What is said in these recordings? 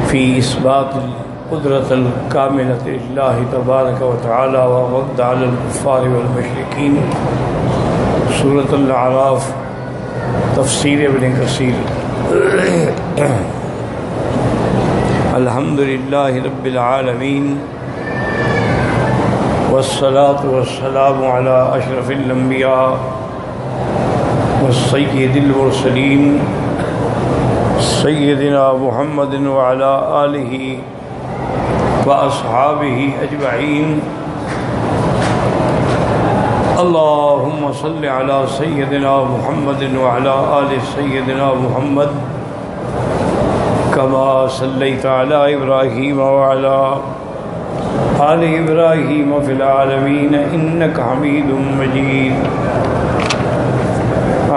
في إثبات القدرة الكاملة لله تبارك وتعالى والرد على الكفار والمشركين. سورة الأعراف تفسیر ابن کثیر. الحمد للہ رب العالمین والصلاة والسلام على اشرف الانبیاء والسید المرسلین سیدنا محمد وعلى آلہ واصحابہ اجمعین. اللهم صل على سيدنا محمد وعلى آل سيدنا محمد كما صليت على إبراهيم وعلى آل إبراهيم في العالمين إنك حميد مجيد.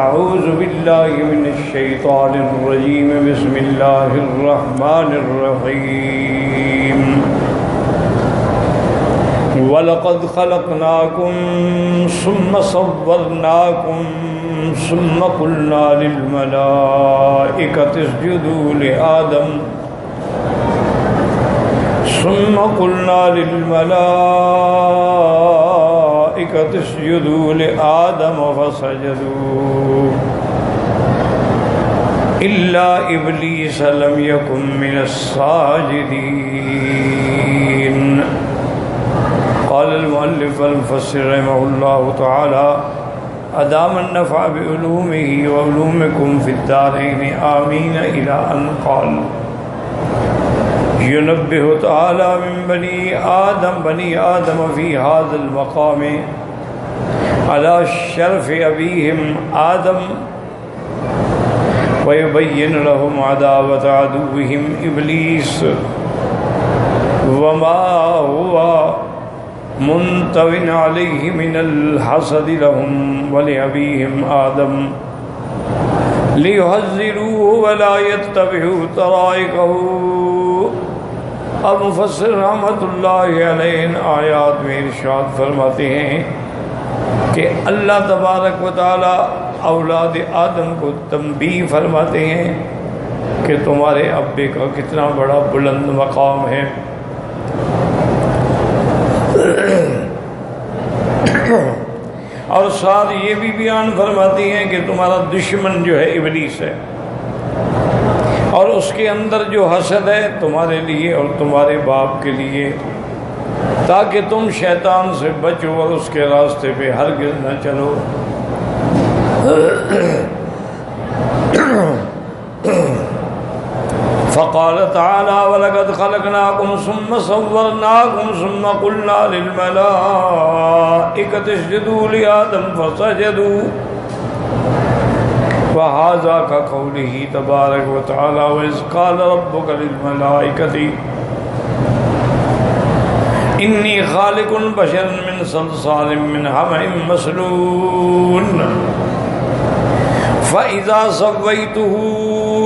أعوذ بالله من الشيطان الرجيم. بسم الله الرحمن الرحيم. وَلَقَدْ خَلَقْنَاكُمْ ثُمَّ صَوَّرْنَاكُمْ ثُمَّ قُلْنَا لِلْمَلَائِكَةِ اسْجُدُوا لِآدَمَ فَسَجَدُوا إِلَّا إِبْلِيسَ لَمْ يَكُنْ مِنَ السَّاجِدِينَ. قال المؤلف المفسر رحمه الله تعالى أدام النفع بعلومه وعلومكم في الدارين آمين إلى أن قال ينبه تعالى من بني آدم في هذا المقام على شرف أبيهم آدم ويبين لهم عداوة عدوهم إبليس وما هو منتوٍ علیہ من الحسد لهم ولأبیہم آدم لیحذروه ولا يتبعوا طرائقه. اب مفسر رحمۃ اللہ علیہ ان آیات میں ارشاد فرماتے ہیں کہ اللہ تبارک و تعالی اولاد آدم کو تنبیہ فرماتے ہیں کہ تمہارے ابے کا کتنا بڑا بلند مقام ہے. اور ساتھ یہ بھی بیان فرماتی ہیں کہ تمہارا دشمن جو ہے ابلیس ہے، اور اس کے اندر جو حسد ہے تمہارے لیے اور تمہارے باپ کے لیے، تاکہ تم شیطان سے بچو اور اس کے راستے پہ ہرگز نہ چلو. فقال تعالى ولقد خلقناكم ثم صورناكم ثم قلنا للملائكة اسجدوا لآدم فسجدوا. وهذا كقوله تبارك وتعالى وإذ قال ربك للملائكة إني خالق بشرا من صلصال من حمأ مسنون فإذا سويته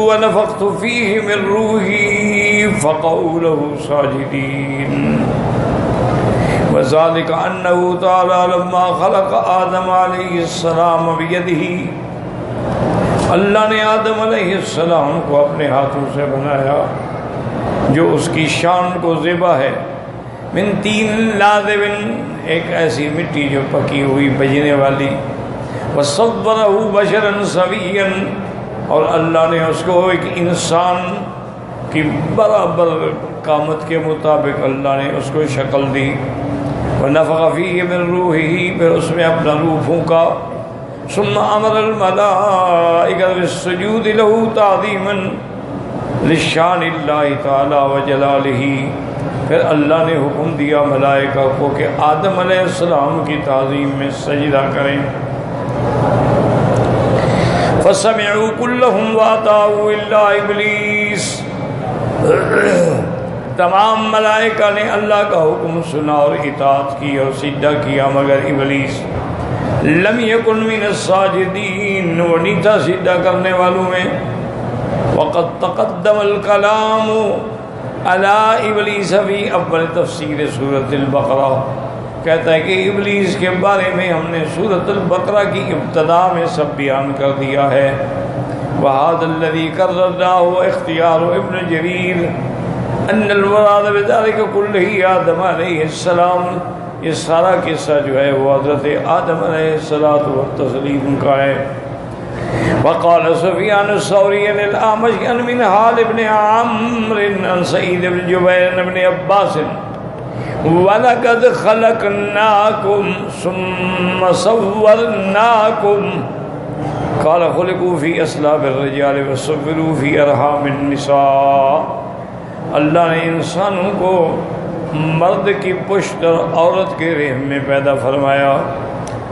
ونفخت فيه من روحي فقعوا له ساجدين. وذلك أنه تعالى لما خلق آدم عليه السلام بيده، اللہ نے آدم علیہ السلام کو اپنے ہاتھوں سے بنایا جو اس کی شان کو زیبا ہے. من تین لازب، ایک ایسی مٹی جو پکی ہوئی بجنے والی. وصورہ بشرا سویا، اور اللہ نے اس کو ایک انسان کی برابر قامت کے مطابق اللہ نے اس کو شکل دی. ونفخ فیہ من روحہ، پھر اس میں اپنا روح پھونکا. ثم امر الملائکۃ بالسجود لہ تعظیما لشان اللہ تعالی وجلالہ. پھر اللہ نے حکم دیا ملائکہ کو کہ آدم علیہ السلام کی تعظیم میں سجدہ کریں. فسمعوا كلهم واتوا الا ابلیس. تمام ملائکہ نے اللہ کا حکم سنا اور اطاعت کی اور سجدہ کیا مگر ابلیس. لم يكن من الساجدین، وہ نہیں تھا سجدہ کرنے والوں میں. وقد تقدم الكلام على ابلیس فی اول تفسیر سورۃ البقرہ. کہتا ہے کہ ابلیس کے بارے میں ہم نے سورۃ البقرہ کی ابتدا میں سب بیان کر دیا ہے. وهذا الذي قررناه اختیار ابن جریر ان المراد بذلك كله آدم علیہ السلام، یہ سارا قصہ جو ہے وہ حضرت آدم علیہ الصلوۃ والتسلیم کا ہے۔ وقال سفیان الثوری عن الأعمش عن منہال بن عمرو عن سعید بن جبیر بن عباس وَلَقَدْ خَلَقْنَاكُمْ ثُمَّ صَوَّرْنَاكُمْ قال خلقوا فی اصلاب الرجال وصوروا فی ارحام النساء۔ اللہ نے انسانوں کو مرد کی پشت اور عورت کے رحم میں پیدا فرمایا۔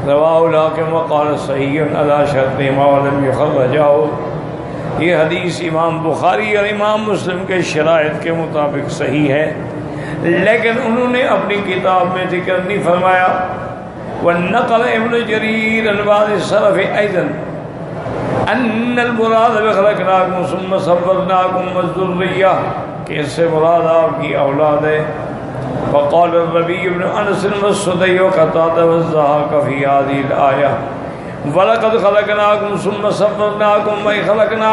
رواہ الحاکم وقال صحیح علی شرطہما ولم یخرجہ۔ یہ حدیث امام بخاری اور امام مسلم کے شرائط کے مطابق صحیح ہے، لیکن انہوں نے اپنی کتاب میں ذکر نہیں فرمایا۔ والنقل ابن جریر عن بعض السلف ایضا ان المراد بخلقناکم ثم صورناکم الذریہ، کہ اس سے مراد آپ کی اولاد ہے۔ وقال الربیع بن انس والسدی وقتادہ والضحاک فی هذه الآیہ وَلَقَدْ خَلَقْنَاكُمْ ثُمَّ صَوَّرْنَاكُمْ وَإِذْ خَلَقْنَا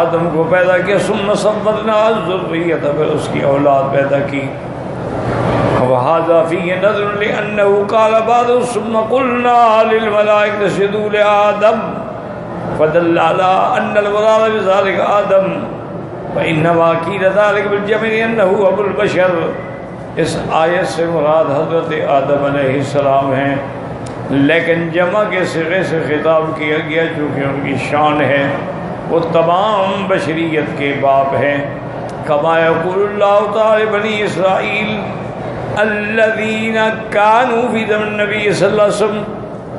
آدم کو پیدا کیا، ثُمَّ صَوَّرْنَا الذُّرِّيَّةَ، پھر اس کی اولاد پیدا کی۔ وَهَذَا فِيهِ نَظْرٌ لِأَنَّهُ قَالَ بَعْدُ ثُمَّ قُلْنَا لِلْمَلَائِكَةِ اسْجُدُوا لِآدَمَ فَدَلَّ عَلَىٰ أَنَّ الْمُرَادَ بِذَلِكَ آدَمَ وَإِنَّمَا قِيلَ ذَلِكَ بِالْجَمْعِ لِأَنَّهُ أَبُو الْبَشَرِ۔ اس آیت سے مراد حضرت آدم علیہ السلام ہیں، لیکن جمع کے صیغے سے خطاب کیا گیا چونکہ ان کی شان ہے، وہ تمام بشریت کے باپ ہیں۔ کما یقول اللہ تعالی بنی اسرائیل الذین کانوا فی زمن النبی صلی اللہ علیہ وسلم،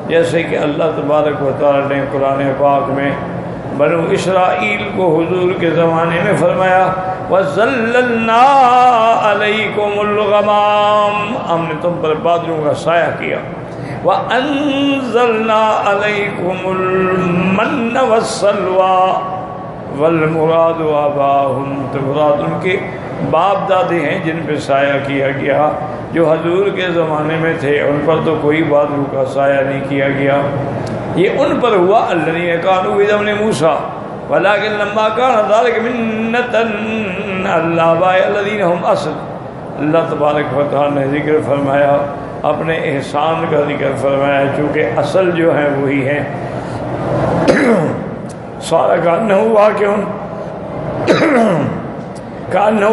جیسے کہ اللہ تبارک و تعالی نے قرآن پاک میں بنو اسرائیل کو حضور کے زمانے میں فرمایا وَظَلَّلْنَا عَلَيْكُمُ الْغَمَامَ، ہم نے تم پر بادلوں کا سایہ کیا، وَأَنزَلْنَا عَلَيْكُمُ الْمَنَّ وَالسَّلْوَىٰ والمراد آباؤہم، تو مراد ان کے باپ دادے ہیں جن پہ سایہ کیا گیا، جو حضور کے زمانے میں تھے ان پر تو کوئی بادلوں کا سایہ نہیں کیا گیا، یہ ان پر ہوا الذین کانوا فی زمن موسیٰ ولکن لما کان ذلک منۃ الآباء الذین ھم اصل۔ اللہ تبارک و تعالی نے ذکر فرمایا، اپنے احسان کا ذکر فرمایا، چونکہ اصل جو ہیں وہی ہیں۔ سارا کانہ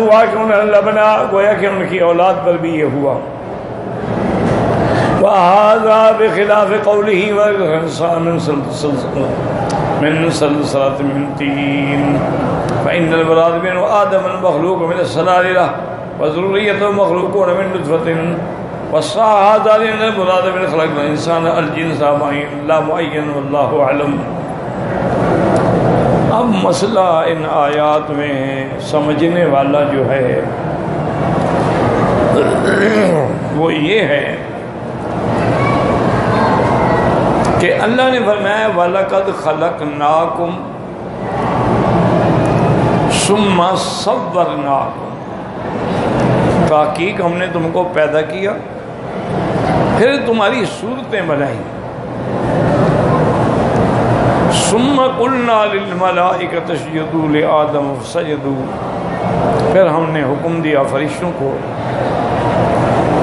واقعون اللہ بنا، گویا کہ ان کی اولاد پر بھی یہ ہوا۔ وَهَذَا بِخِلَافِ قَوْلِهِ وَالْإِنسَانُ مِنْ صَلْصَلٍ مِّن طِينٍ فَإِنَّ الْمُرَادَ مِنْهُ آدَمٌ مَخْلُوقٌ مِنَ السَّلَالِلَةِ وَذُرِّيَّتُهُ مَخْلُوقُونَ مِن نُطْفَةٍ وَصَّحَّ هَذَا لِأَنَّ الْمُرَادَ مِنْ خَلَقِ الْإِنسَانَ الْجِنسَ لَا مُعَيَّنٌ وَاللَّهُ أَعْلَمُ۔ اب مسئلہ ان آیات میں سمجھنے والا جو ہے وہ یہ ہے کہ اللہ نے فرمایا وَلَقَدْ خَلَقْنَاكُمْ ثُمَّ صَوَّرْنَاكُمْ، تحقیق ہم نے تم کو پیدا کیا پھر تمہاری صورتیں بنائیں۔ ثم قلنا للملائکۃ اسجدوا لآدم فسجدوا، پھر ہم نے حکم دیا فرشتوں کو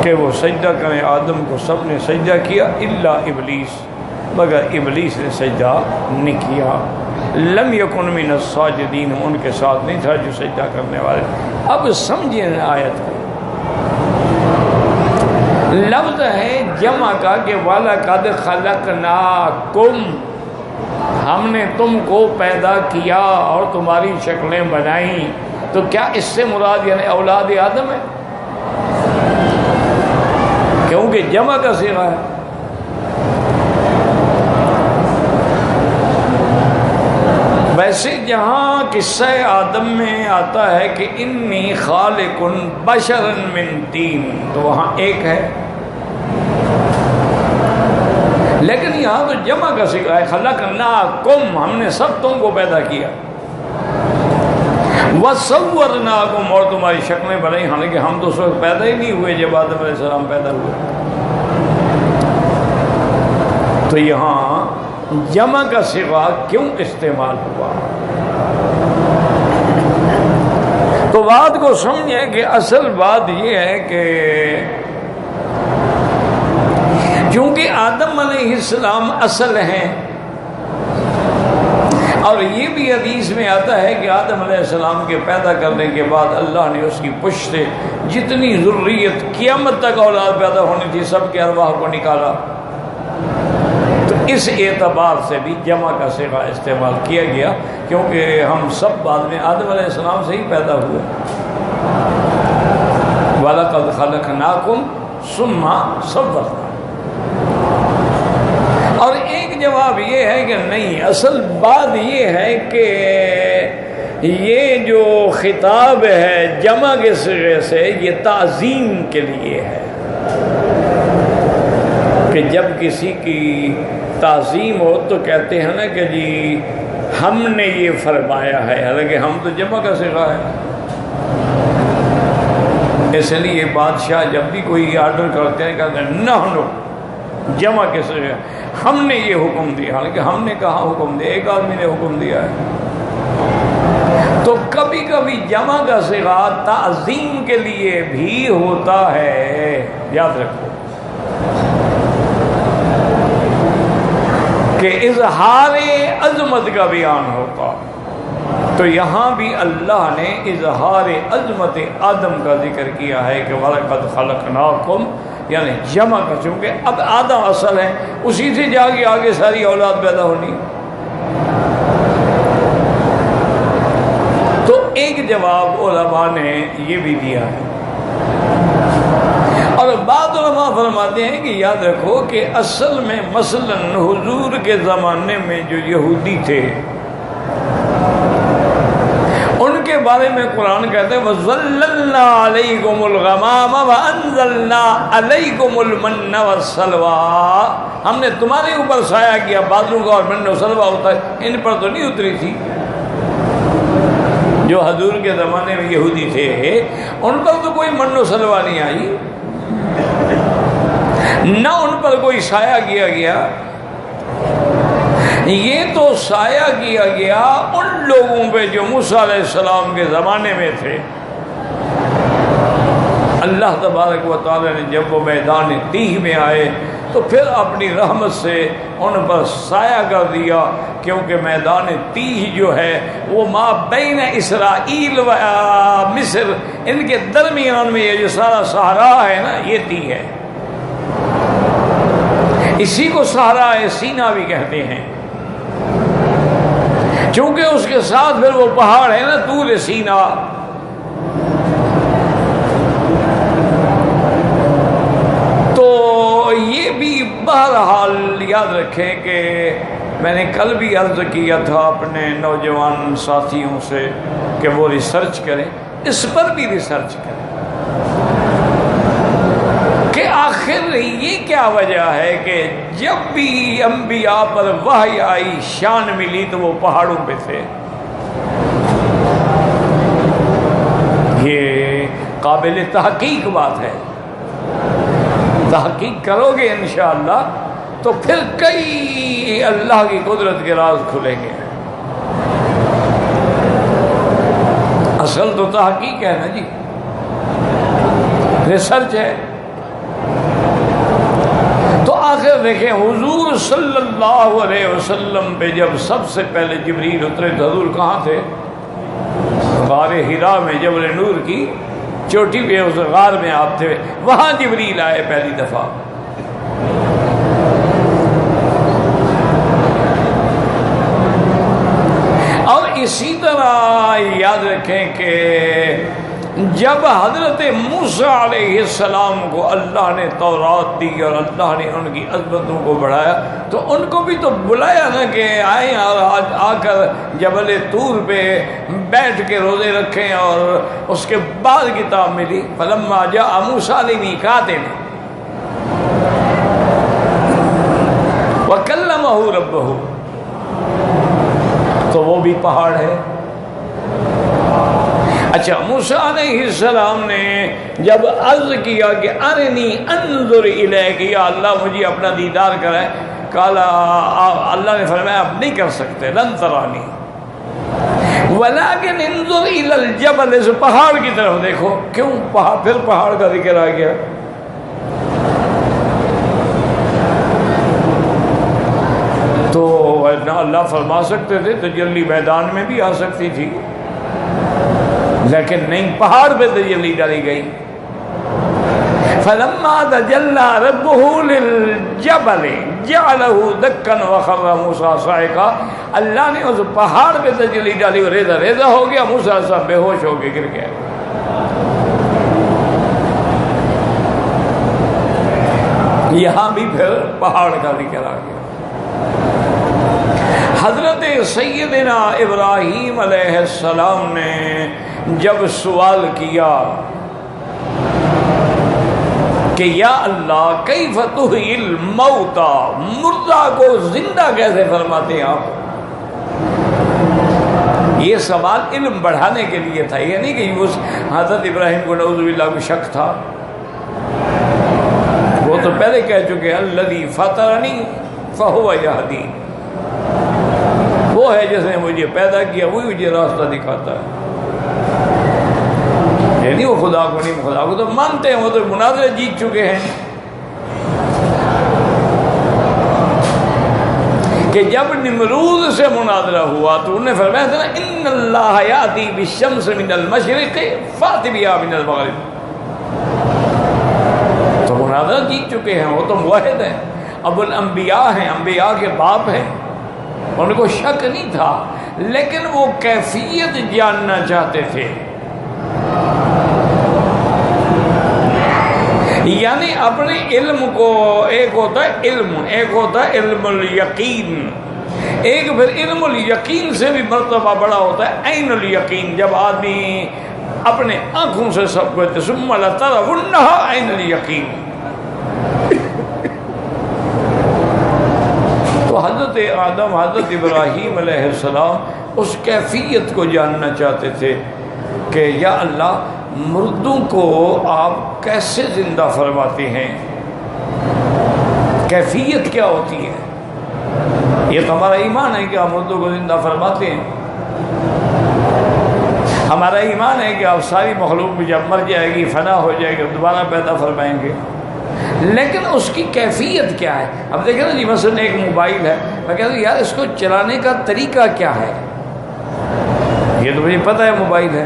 کہ وہ سجدہ کریں آدم کو، سب نے سجدہ کیا الا ابلیس، مگر ابلیس نے سجدہ نہیں کیا۔ لم یکن من الساجدین، ان کے ساتھ نہیں تھا جو سجدہ کرنے والے۔ اب سمجھیں آیت کو، لفظ ہے جمع کا کہ وَلَقَدْ خَلَقْنَاكُمْ، ہم نے تم کو پیدا کیا اور تمہاری شکلیں بنائیں، تو کیا اس سے مراد یعنی اولاد آدم ہے؟ کیونکہ جمع کا صیغہ ہے۔ ویسے جہاں قصہ آدم میں آتا ہے کہ انی خالق بشرا من طین، تو وہاں ایک ہے، لیکن یہاں تو جمع کا صیغہ ہے، خلقناکم، ہم نے سب تم کو پیدا کیا، وصورناکم، اور تمہاری شکلیں بنائی، حالانکہ ہم تو اس وقت پیدا ہی نہیں ہوئے جب آدم علیہ السلام پیدا ہوئے۔ تو یہاں جمع کا صیغہ کیوں استعمال ہوا؟ بات کو سمجھیں کہ اصل بات یہ ہے کہ چونکہ آدم علیہ السلام اصل ہیں، اور یہ بھی حدیث میں آتا ہے کہ آدم علیہ السلام کے پیدا کرنے کے بعد اللہ نے اس کی پشت سے جتنی ذریت قیامت تک اولاد پیدا ہونی تھی سب کے ارواح کو نکالا، تو اس اعتبار سے بھی جمع کا صیغہ استعمال کیا گیا، کیونکہ ہم سب بعد میں آدم علیہ السلام سے ہی پیدا ہوئے۔ وَلَقَدْ خَلَقْنَاكُمْ ثُمَّ صَوَّرْنَاكُمْ۔ اور ایک جواب یہ ہے کہ نہیں، اصل بات یہ ہے کہ یہ جو خطاب ہے جمع کے صیغے سے یہ تعظیم کے لیے ہے، کہ جب کسی کی تعظیم ہو تو کہتے ہیں نا کہ جی ہم نے یہ فرمایا ہے، حالانکہ ہم تو جمع کا صیغہ ہے۔ اس لیے بادشاہ جب بھی کوئی آرڈر کرتے ہیں کہتے ہیں نحنو، جمع کے صیغے، ہم نے یہ حکم دیا، حالانکہ ہم نے کہاں حکم دیا، ایک آدمی نے حکم دیا ہے۔ تو کبھی کبھی جمع کا صیغہ تعظیم کے لیے بھی ہوتا ہے، یاد رکھو کہ اظہار عظمت کا بیان ہوتا، تو یہاں بھی اللہ نے اظہار عظمت آدم کا ذکر کیا ہے کہ وَلَقَدْ خَلَقْنَاكُمْ، یعنی جمع کا، چونکہ اب آدم اصل ہے، اسی سے جا کے آگے ساری اولاد پیدا ہونی۔ تو ایک جواب علماء نے یہ بھی دیا ہے، اور بعض علماء فرماتے ہیں کہ یاد رکھو کہ اصل میں مثلا حضور کے زمانے میں جو یہودی تھے ان کے بارے میں قرآن کہتے ہیں وَظَلَّلْنَا عَلَيْكُمُ الْغَمَامَ وَأَنزَلْنَا عَلَيْكُمُ الْمَنَّ وَالسَّلْوَىٰ، ہم نے تمہارے اوپر سایہ کیا، بادلوں کا اور من و سلوہ ہوتا ہے، ان پر تو نہیں اتری تھی۔ جو حضور کے زمانے میں یہودی تھے ان پر تو کوئی من و سلوہ نہیں آئی، نہ ان پر کوئی سایہ کیا گیا، یہ تو سایہ کیا گیا ان لوگوں پہ جو موسیٰ علیہ السلام کے زمانے میں تھے۔ اللہ تبارک و تعالی نے جب وہ میدان تیہ میں آئے تو پھر اپنی رحمت سے ان پر سایہ کر دیا، کیونکہ میدان تیہ جو ہے وہ ما بین اسرائیل و مصر، ان کے درمیان میں یہ جو سارا صحرا ہے نا یہ تیہ ہے، اسی کو صحرا سینا بھی کہتے ہیں، چونکہ اس کے ساتھ پھر وہ پہاڑ ہے نا طور سینا۔ تو یہ بھی بہرحال یاد رکھیں کہ میں نے کل بھی عرض کیا تھا اپنے نوجوان ساتھیوں سے کہ وہ ریسرچ کریں، اس پر بھی ریسرچ کریں کہ آخر یہ کیا وجہ ہے کہ جب بھی انبیاء پر وحی آئی شان ملی تو وہ پہاڑوں پہ تھے۔ یہ قابل تحقیق بات ہے، تحقیق کرو گے انشاءاللہ تو پھر کئی اللہ کی قدرت کے راز کھلیں گے۔ اصل تو تحقیق ہے نا جی، ریسرچ ہے۔ تو آخر دیکھیں حضور صلی اللہ علیہ وسلم پہ جب سب سے پہلے جبریل اترے تو حضور کہاں تھے؟ غار حرا میں، جبل نور کی چوٹی پہ اس غار میں آپ تھے، وہاں جبریل آئے پہلی دفعہ۔ اور اسی طرح یاد رکھیں کہ جب حضرت موسیٰ علیہ السلام کو اللہ نے تورات دی اور اللہ نے ان کی عظمتوں کو بڑھایا تو ان کو بھی تو بلایا نا کہ آئیں اور آج آ کر جبل طور پہ بیٹھ کے روزے رکھیں، اور اس کے بعد کتاب ملی فلما جاء موسیٰ لمیقاتنا وکلمہ ربہ، تو وہ بھی پہاڑ ہے۔ اچھا، موسیٰ علیہ السلام نے جب عرض کیا کہ ارنی انظر الیک، یا اللہ مجھے اپنا دیدار کرائے، کہا اللہ نے فرمایا اب نہیں کر سکتے، لن ترانی، ولیکن انظر الی الجبل، اس پہاڑ کی طرف دیکھو. کیوں پھر پہاڑ کا ذکر آ گیا؟ تو اللہ فرما سکتے تھے تجلی میدان میں بھی آ سکتی تھی، لیکن نہیں، پہاڑ پہ تجلی ڈالی گئی. فلما تجلى ربه للجبل جعله دكا وخر موسى صعقا، اللہ نے اس پہاڑ پہ تجلی ڈالی اور ریزہ ریزہ ہو گیا، موسیٰ صاحب بے ہوش ہو کے گر گیا. یہاں بھی پھر پہاڑ کا ذکر آ گیا. حضرت سیدنا ابراہیم علیہ السلام نے جب سوال کیا کہ یا اللہ کیف تحیی الموتى، مردہ کو زندہ کیسے فرماتے ہیں آپ؟ یہ سوال علم بڑھانے کے لیے تھا، یہ نہیں کہ اس حضرت ابراہیم کو نعوذ باللہ میں شک تھا. وہ تو پہلے کہہ چکے الذی فطرنی فہو یہدین، وہ ہے جس نے مجھے پیدا کیا وہی مجھے راستہ دکھاتا ہے. یعنی وہ خدا کو نہیں، خدا کو تو مانتے ہیں، وہ تو مناظرے جیت چکے ہیں. کہ جب نمرود سے مناظرہ ہوا تو انہوں نے فرمایا تھا ان اللہ یاتی بالشمس من المشرق فات بہا من المغرب. تو مناظرہ جیت چکے ہیں، وہ تو موحد ہیں، ابو الانبیاء ہیں، انبیاء کے باپ ہیں. ان کو شک نہیں تھا، لیکن وہ کیفیت جاننا چاہتے تھے. یعنی اپنے علم کو، ایک ہوتا ہے علم، ایک ہوتا ہے علم الیقین، ایک پھر علم الیقین سے بھی مرتبہ بڑا ہوتا ہے عین الیقین، جب آدمی اپنے آنکھوں سے سب کو ثم لترونها عین الیقین. تو حضرت آدم، حضرت ابراہیم علیہ السلام اس کیفیت کو جاننا چاہتے تھے کہ یا اللہ مردوں کو آپ کیسے زندہ فرماتے ہیں، کیفیت کیا ہوتی ہے؟ یہ تو ہمارا ایمان ہے کہ آپ مردوں کو زندہ فرماتے ہیں. ہمارا ایمان ہے کہ آپ ساری مخلوق میں جب مر جائے گی، فنا ہو جائے گی، دوبارہ پیدا فرمائیں گے. لیکن اس کی کیفیت کیا ہے؟ اب دیکھیں نا جی، مثلا ایک موبائل ہے، میں کہتا ہوں یار اس کو چلانے کا طریقہ کیا ہے؟ یہ تو مجھے پتہ ہے موبائل ہے.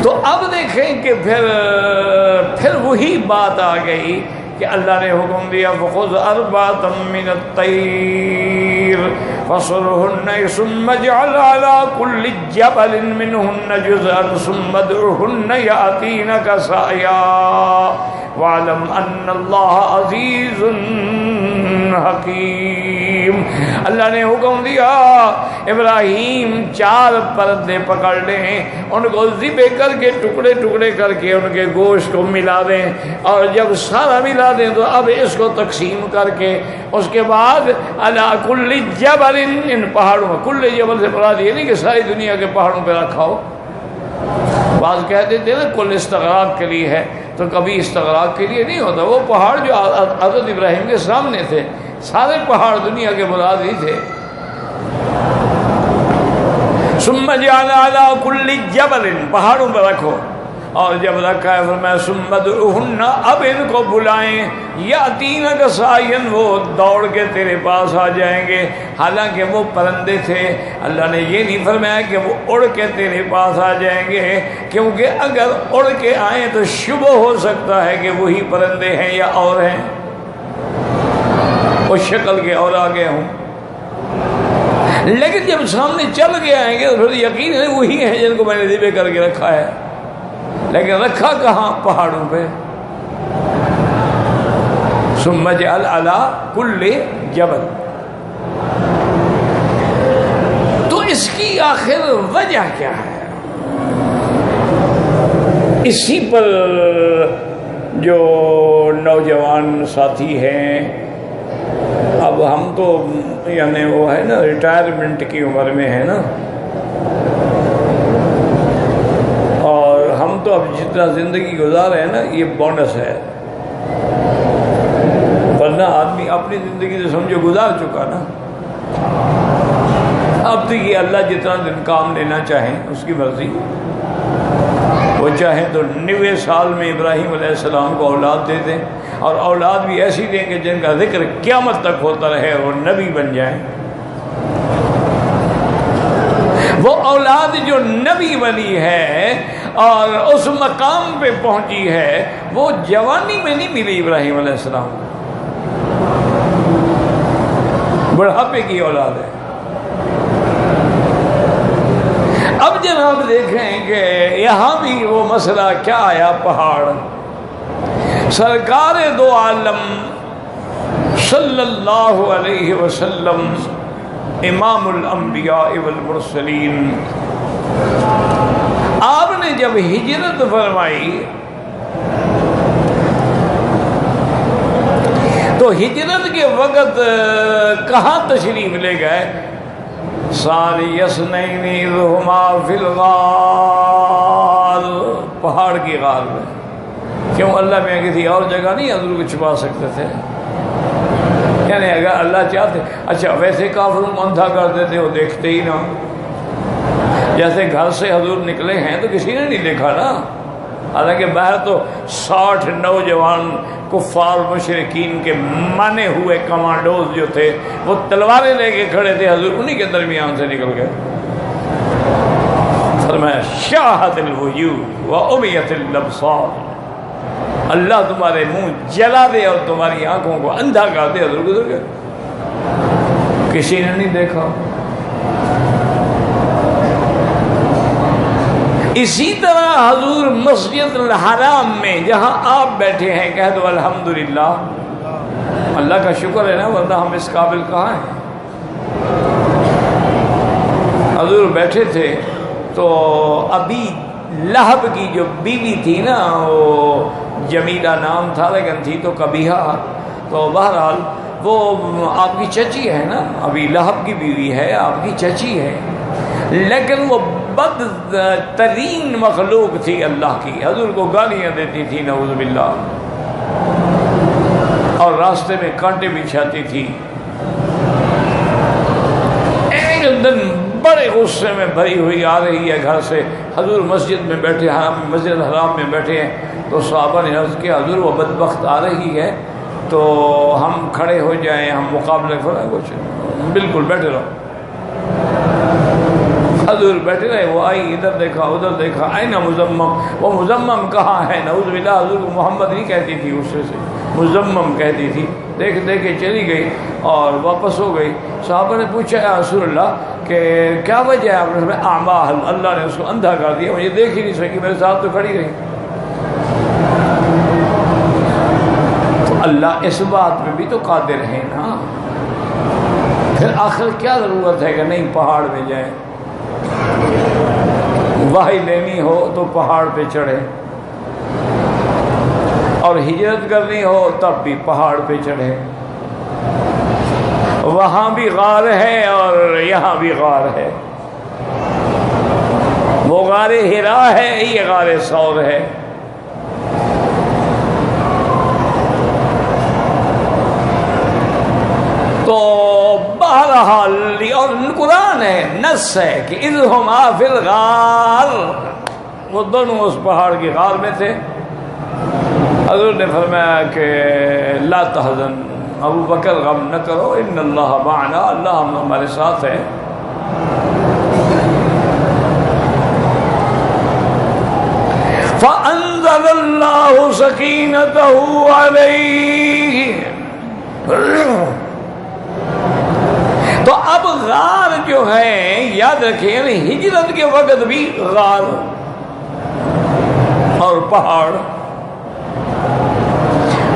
تو اب دیکھیں کہ پھر وہی بات آ گئی کہ اللہ نے حکم دیا فخذ اربعۃ من الطیر فصرهن ثم اجعل على كل جبل منهن جزءا ثم ادعهن يأتينك سعيا واعلم ان اللہ عزیز حکیم. اللہ نے حکم دیا ابراہیم 4 پرندے پکڑ لیں، ان کو ذبح کر کے ٹکڑے ٹکڑے کر کے ان کے گوشت کو ملا دیں، اور جب سارا ملا دیں تو اب اس کو تقسیم کر کے اس کے بعد علی کل جبل، ان پہاڑوں میں، کل جبل سے مراد یہ نہیں کہ ساری دنیا کے پہاڑوں پہ رکھا ہو. بعض کہتے تھے نا کل استغراق کے لیے ہے، تو کبھی استغراق کے لیے نہیں ہوتا. وہ پہاڑ جو حضرت ابراہیم کے سامنے تھے، سارے پہاڑ دنیا کے مراد ہی تھے. ثم جعل علی کل جبل، پہاڑوں پہ رکھو، اور جب رکھا ہے فرمایا ثم ادعوہن، اب ان کو بلائیں، یاتینک سعیا، وہ دوڑ کے تیرے پاس آ جائیں گے. حالانکہ وہ پرندے تھے، اللہ نے یہ نہیں فرمایا کہ وہ اڑ کے تیرے پاس آ جائیں گے، کیونکہ اگر اڑ کے آئیں تو شبہ ہو سکتا ہے کہ وہی پرندے ہیں یا اور ہیں، اس شکل کے اور آگے ہوں. لیکن جب سامنے چل کے آئیں گے تو پھر یقین ہے وہی ہیں جن کو میں نے ذبح کر کے رکھا ہے. لیکن رکھا کہاں؟ پہاڑوں پہ. ثم اجعل علی کل جبل. تو اس کی آخر وجہ کیا ہے؟ اسی پر جو نوجوان ساتھی ہیں، اب ہم تو یعنی وہ ہے نا ریٹائرمنٹ کی عمر میں ہے نا، اور ہم تو اب جتنا زندگی گزارے ہیں نا یہ بونس ہے، ورنہ آدمی اپنی زندگی تو سمجھو گزار چکا نا. اب تو یہ اللہ جتنا دن کام لینا چاہیں اس کی مرضی، وہ چاہیں تو 90 سال میں ابراہیم علیہ السلام کو اولاد دے دیں، اور اولاد بھی ایسی دیں کہ جن کا ذکر قیامت تک ہوتا رہے اور نبی بن جائیں۔ وہ اولاد جو نبی بنی ہے اور اس مقام پہ پہنچی ہے، وہ جوانی میں نہیں ملی ابراہیم علیہ السلام، بڑھاپے کی اولاد ہے۔ اب جناب دیکھیں کہ یہاں بھی وہ مسئلہ کیا آیا، پہاڑ۔ سرکار دو عالم صلی اللہ علیہ وسلم امام الانبیاء والمرسلین، آپ نے جب ہجرت فرمائی تو ہجرت کے وقت کہاں تشریف لے گئے؟ ثانی اثنین اذ ہما فی الغار، پہاڑ کی غار میں۔ کیوں؟ اللہ میں کسی اور جگہ نہیں حضور کو چھپا سکتے تھے؟ یعنی اگر اللہ چاہتے، اچھا ویسے کافروں کو اندھا کر دیتے، وہ دیکھتے ہی نہ، جیسے گھر سے حضور نکلے ہیں تو کسی نے نہیں دیکھا نا، حالانکہ باہر تو 60 نوجوان کفار مشرکین کے مانے ہوئے کمانڈوز جو تھے وہ تلواریں لے کے کھڑے تھے، حضور انہی کے درمیان سے نکل گئے۔ فرمایا شاہت الوجوہ وعمیت الابصار، اللہ تمہارے منہ جلا دے اور تمہاری آنکھوں کو اندھا کر دے، حضور گزر گئے، کسی نے نہیں دیکھا۔ اسی طرح حضور مسجد الحرام میں جہاں آپ بیٹھے ہیں، کہہ دو الحمدللہ، اللہ کا شکر ہے نا، ورنہ ہم اس قابل کہاں ہیں۔ حضور بیٹھے تھے تو ابھی لہب کی جو بیوی تھی نا، وہ جمیلہ نام تھا لیکن تھی تو قبیحہ، تو بہرحال وہ آپ کی چچی ہے نا، ابھی لہب کی بیوی ہے، آپ کی چچی ہے، لیکن وہ بد ترین مخلوق تھی اللہ کی، حضور کو گالیاں دیتی تھی نعوذ باللہ، اور راستے میں کانٹے بچھاتی تھی۔ ایک دن بڑے غصے میں بھری ہوئی آ رہی ہے گھر سے، حضور مسجد میں بیٹھے، مسجد حرام میں بیٹھے ہیں، تو صحابہ نے عرض کیا حضور وہ بدبخت آ رہی ہے تو ہم کھڑے ہو جائیں، ہم مقابلے فرمائیں، کچھ بالکل بیٹھے رہو۔ حضور بیٹھے رہے، وہ آئی، ادھر دیکھا ادھر دیکھا، آئینہ مزمم، وہ مزمم کہاں ہے؟ نعوذ باللہ، حضور کو محمد نہیں کہتی تھی، غصے سے مزمم کہتی تھی۔ دیکھ کے چلی گئی اور واپس ہو گئی۔ صحابہ نے پوچھا یا رسول اللہ کہ کیا وجہ ہے؟ آپ نے اعمیٰ، اللہ نے اس کو اندھا کر دیا، مجھے دیکھ ہی نہیں سکی، میرے ساتھ تو کھڑی رہی۔ تو اللہ اس بات میں بھی تو قادر ہے نا، پھر آخر کیا ضرورت ہے کہ نہیں پہاڑ میں جائیں؟ وحی لینی ہو تو پہاڑ پہ چڑھے، اور ہجرت کرنی ہو تب بھی پہاڑ پہ چڑھے، وہاں بھی غار ہے اور یہاں بھی غار ہے، وہ غار ہرا ہے، یہ غار ثور ہے۔ تو بہرحال اور قرآن ہے، نص ہے کہ اذ ہما فی الغار، وہ دونوں اس پہاڑ کی غار میں تھے۔ حضور نے فرمایا کہ لا تحزن، ابو بکر غم نہ کرو، ان اللہ معنا، اللہ ہمارے ساتھ ہے۔ فانزل اللہ سکینتہ علیہ، تو اب غار جو ہے یاد رکھیں، ہجرت کے وقت بھی غار اور پہاڑ۔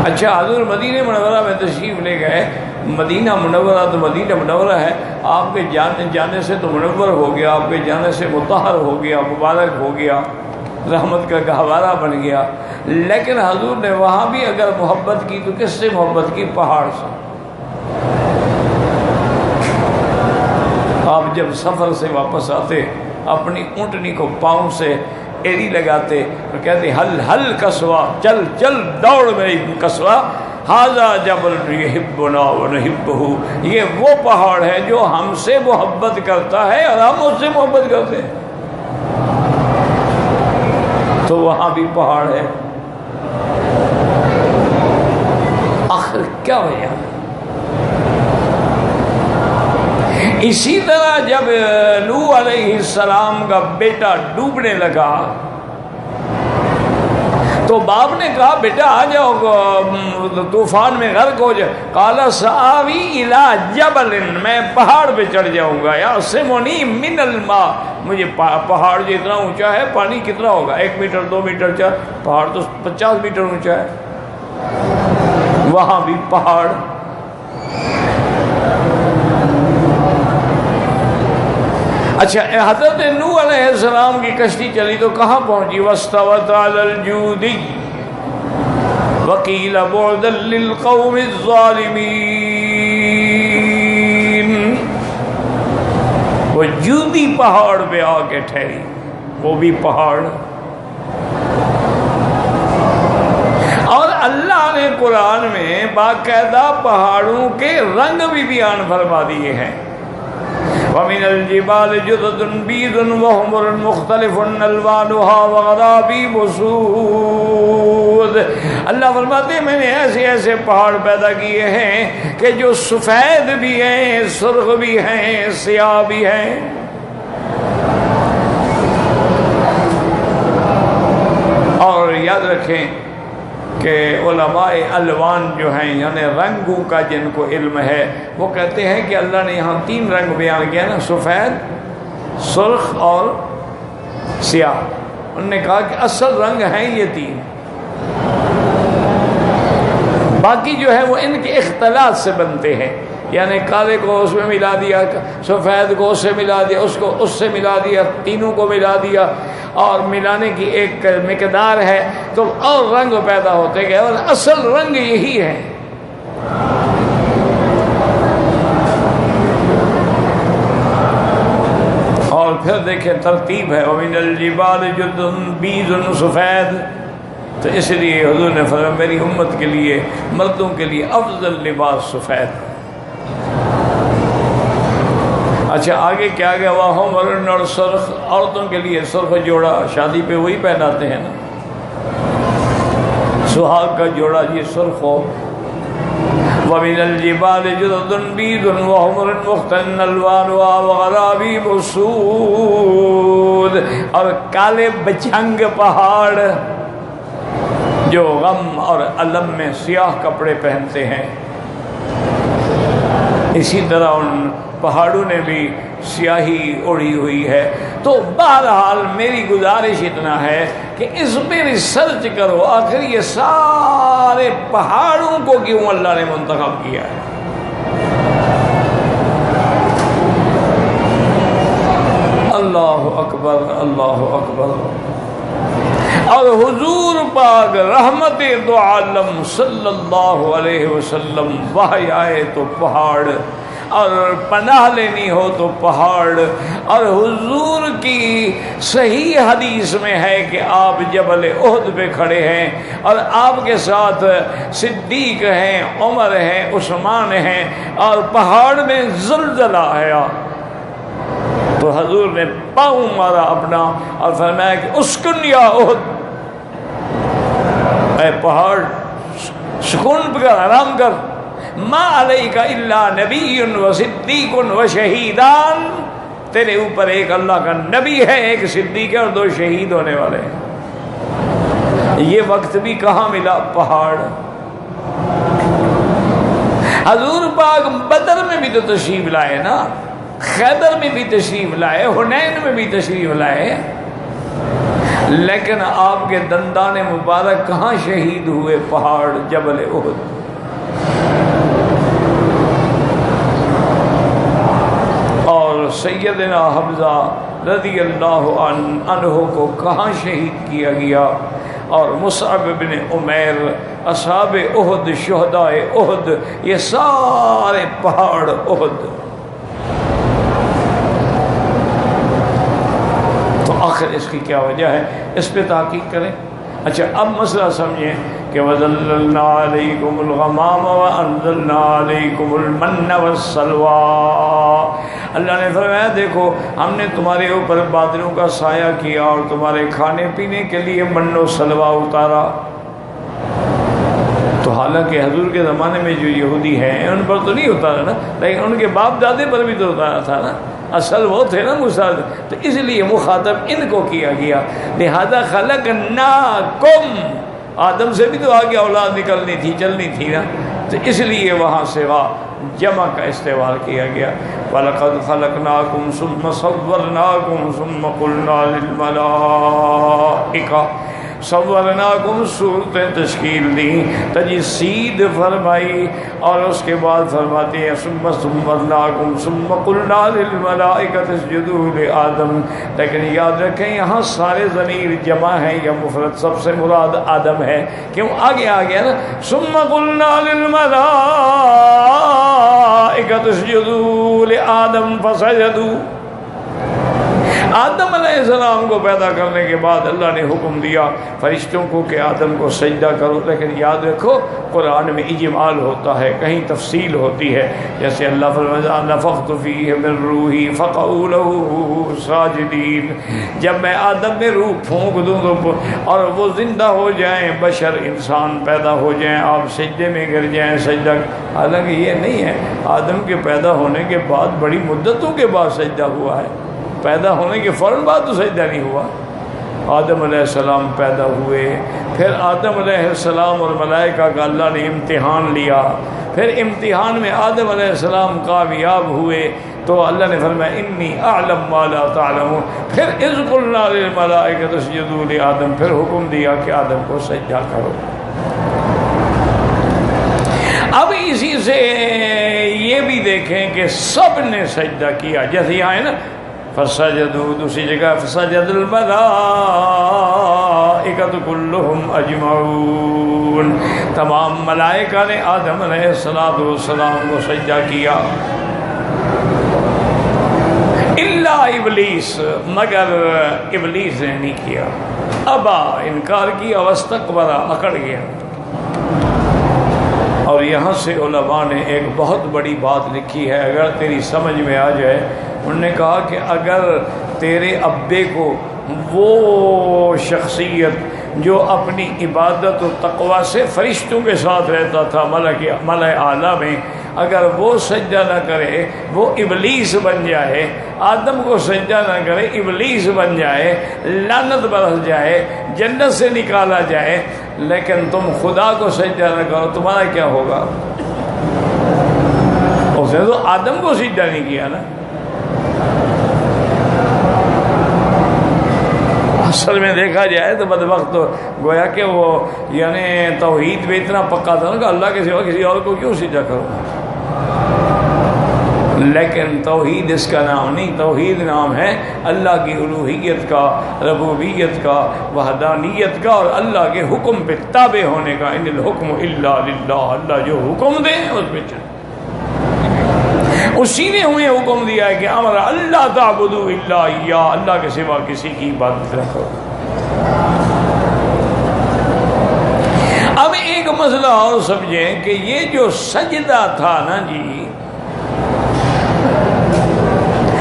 اچھا حضور مدینہ منورہ میں تشریف لے گئے، مدینہ منورہ تو مدینہ منورہ ہے، آپ کے جانے سے تو منور ہو گیا، آپ کے جانے سے مطہر ہو گیا، مبارک ہو گیا، رحمت کا گہوارہ بن گیا، لیکن حضور نے وہاں بھی اگر محبت کی تو کس سے محبت کی؟ پہاڑ سے۔ آپ جب سفر سے واپس آتے اپنی اونٹنی کو پاؤں سے ایڑی لگاتے اور کہتے ہل ہل کسوا، چل چل دوڑ میری کسوا، ھذا جبل یحبنا ونحبہ، یہ وہ پہاڑ ہے جو ہم سے محبت کرتا ہے اور ہم اس سے محبت کرتے ہیں۔ تو وہاں بھی پہاڑ ہے۔ آخر کیا وجہ؟ اسی طرح جب نوح علیہ السلام کا بیٹا ڈوبنے لگا تو باپ نے کہا بیٹا آ جاؤ طوفان میں غرق ہو جائے۔ قال سآوی الی جبل، میں پہاڑ پہ چڑھ جاؤں گا، یعصمنی من الماء، مجھے پہاڑ جو اتنا اونچا ہے، پانی کتنا ہوگا، 1 میٹر 2 میٹر چاہ، پہاڑ تو 50 میٹر اونچا ہے، وہاں بھی پہاڑ۔ اچھا حضرت نوح علیہ السلام کی کشتی چلی تو کہاں پہنچی؟ واستوت علی الجودی وقیل بعدا للقوم الظالمین، وہ جودی پہاڑ پہ آ کے ٹھہری، وہ بھی پہاڑ۔ اور اللہ نے قرآن میں باقاعدہ پہاڑوں کے رنگ بھی بیان فرما دیے ہیں۔ وَمِنَ الْجِبَالِ جُدُدٌ بِيضٌ وَحُمُرٌ مُخْتَلِفٌ أَلْوَانُهَا وَغَرَابِيبُ سُودٌ، اللہ فرماتے ہیں میں نے ایسے ایسے پہاڑ پیدا کیے ہیں کہ جو سفید بھی ہیں، سرخ بھی ہیں، سیاہ بھی ہیں۔ اور یاد رکھیں کہ علماء الوان جو ہیں یعنی رنگوں کا جن کو علم ہے وہ کہتے ہیں کہ اللہ نے یہاں 3 رنگ بیان کیا نا، سفید، سرخ اور سیاہ۔ انہوں نے کہا کہ اصل رنگ ہیں یہ 3، باقی جو ہے وہ ان کے اختلاط سے بنتے ہیں، یعنی کالے کو اس میں ملا دیا، سفید کو اس سے ملا دیا، اس کو اس سے ملا دیا، تینوں کو ملا دیا، اور ملانے کی ایک مقدار ہے تو اور رنگ پیدا ہوتے گئے، اور اصل رنگ یہی ہے۔ اور پھر دیکھیں ترتیب ہے، وَمِنَ الْجِبَالِ جُدٌ بِيضٌ سفید، تو اس لیے حضور نے فرمایا میری امت کے لیے، مردوں کے لیے افضل لباس سفید۔ اچھا آگے کیا گیا؟ وَحُمُرٌ، اور سرخ، عورتوں کے لیے سرخ جوڑا، شادی پہ وہی پہناتے ہیں نا، سہاگ کا جوڑا یہ سرخ ہو۔ وَمِنَ الْجِبَالِ جُدُدٌ بِيضٌ وَحُمُرٌ مُخْتَلِفٌ أَلْوَانُهَا وَغَرَابِيبُ سُودٌ، اور کالے بجھنگ پہاڑ جو غم اور الم میں سیاہ کپڑے پہنتے ہیں، اسی طرح ان پہاڑوں نے بھی سیاہی اڑی ہوئی ہے۔ تو بہرحال میری گزارش اتنا ہے کہ اس پہ ریسرچ کرو، آخر یہ سارے پہاڑوں کو کیوں اللہ نے منتخب کیا ہے۔ اللہ اکبر، اللہ اکبر۔ اور حضور پاک رحمت دو عالم صلی اللہ علیہ وسلم وحی آئے تو پہاڑ، اور پناہ لینی ہو تو پہاڑ، اور حضور کی صحیح حدیث میں ہے کہ آپ جبل احد پہ کھڑے ہیں اور آپ کے ساتھ صدیق ہیں، عمر ہیں، عثمان ہیں، اور پہاڑ میں زلزلہ آیا تو حضور نے پاؤں مارا اپنا اور فرمایا کہ اسکن یا احد، اے پہاڑ سکون کر، آرام کر، ما علیک الا نبی و صدیق و شہیدان، تیرے اوپر ایک اللہ کا نبی ہے، ایک صدیق ہے، اور 2 شہید ہونے والے ہیں۔ یہ وقت بھی کہاں ملا؟ پہاڑ۔ حضور پاک بدر میں بھی تو تشریف لائے نا، خیبر میں بھی تشریف لائے، حنین میں بھی تشریف لائے، لیکن آپ کے دندان مبارک کہاں شہید ہوئے؟ پہاڑ جبل احد۔ اور سیدنا حمزہ رضی اللہ عنہ کو کہاں شہید کیا گیا؟ اور مصعب بن عمیر، اصحاب احد، شہداء احد، یہ سارے پہاڑ احد۔ تو آخر اس کی کیا وجہ ہے؟ اس پہ تحقیق کریں۔ اچھا اب مسئلہ سمجھیں کہ وَظَلَّلْنَا عَلَيْكُمُ الْغَمَامَ وَأَنزَلْنَا عَلَيْكُمُ الْمَنَّ وَالسَّلْوَىٰ۔ اللہ نے فرمایا دیکھو ہم نے تمہارے اوپر بادلوں کا سایہ کیا اور تمہارے کھانے پینے کے لیے من و سلوہ اتارا۔ تو حالانکہ حضور کے زمانے میں جو یہودی ہیں ان پر تو نہیں اتارا نا، لیکن ان کے باپ دادے پر بھی تو اتارا تھا نا، اصل وہ تھے نا موسیٰ، تو اس لیے مخاطب ان کو کیا گیا۔ لہذا خلقناکم، آدم سے بھی تو آگے اولاد نکلنی تھی، چلنی تھی نا، تو اس لیے وہاں سے جمع کا استعمال کیا گیا۔ وَلَقَدْ خَلَقْنَاكُمْ ثُمَّ صَوَّرْنَاكُمْ ثُمَّ قُلْنَا لِلْمَلَائِكَةِ صورناکم، صورتیں تشکیل دیں، تجسید فرمائی، اور اس کے بعد فرماتے ہیں ثم صورناکم ثم قلنا للملائکۃ اسجدوا لآدم۔ لیکن یاد رکھیں یہاں سارے ضمیر جمع ہیں یا مفرد، سب سے مراد آدم ہے، کیوں آگے آ گیا نا، ثم قلنا للملائکۃ اسجدوا لآدم فسجدوا۔ آدم علیہ السلام کو پیدا کرنے کے بعد اللہ نے حکم دیا فرشتوں کو کہ آدم کو سجدہ کرو، لیکن یاد رکھو قرآن میں اجمال ہوتا ہے، کہیں تفصیل ہوتی ہے، جیسے اللہ فرمایا نفخت فیہ من روحی فقعوا لہ ساجدین، جب میں آدم میں روح پھونک دوں تو اور وہ زندہ ہو جائیں، بشر انسان پیدا ہو جائیں، آپ سجدے میں گر جائیں سجدہ۔ حالانکہ یہ نہیں ہے، آدم کے پیدا ہونے کے بعد بڑی مدتوں کے بعد سجدہ ہوا ہے، پیدا ہونے کے فوراً بعد تو سجدہ نہیں ہوا۔ آدم علیہ السلام پیدا ہوئے، پھر آدم علیہ السلام اور ملائکہ کا اللہ نے امتحان لیا، پھر امتحان میں آدم علیہ السلام کامیاب ہوئے تو اللہ نے فرمایا انی اعلم ما لا تعلمون، پھر اذ قلنا للملائکۃ اسجدوا لآدم، پھر حکم دیا کہ آدم کو سجدہ کرو۔ اب اسی سے یہ بھی دیکھیں کہ سب نے سجدہ کیا، جیسے یہاں ہے نا فسجدوا، دوسری جگہ فسجد الملائکۃ کلہم اجمعون، تمام ملائکہ نے آدم علیہ السلام کو سجدہ کیا، الا ابلیس، مگر ابلیس نے نہیں کیا، ابا، انکار کیا، واستکبر، اکڑ گیا۔ اور یہاں سے علماء نے ایک بہت بڑی بات لکھی ہے، اگر تیری سمجھ میں آ جائے، انہوں نے کہا کہ اگر تیرے ابے کو وہ شخصیت جو اپنی عبادت و تقوی سے فرشتوں کے ساتھ رہتا تھا ملأ اعلیٰ میں، اگر وہ سجدہ نہ کرے وہ ابلیس بن جائے، آدم کو سجدہ نہ کرے ابلیس بن جائے، لعنت برس جائے، جنت سے نکالا جائے، لیکن تم خدا کو سجدہ نہ کرو، تمہارا کیا ہوگا؟ اس نے تو آدم کو سجدہ نہیں کیا نا۔ اصل میں دیکھا جائے تو بدبخت تو گویا کہ وہ یعنی توحید میں اتنا پکا تھا نا کہ اللہ کے سوا کسی اور کو کیوں سجدہ کرو، لیکن توحید اس کا نام نہیں، توحید نام ہے اللہ کی الوہیت کا، ربوبیت کا، وحدانیت کا، اور اللہ کے حکم پہ تابع ہونے کا۔ ان الحکم الا للہ، اللہ جو حکم دے اس پہ چل، اسی نے ہمیں حکم دیا ہے کہ امر اللہ تعبدوا الا ایاہ، اللہ کے سوا کسی کی عبادت نہ کرو۔ اب ایک مسئلہ اور سمجھیں کہ یہ جو سجدہ تھا نا جی،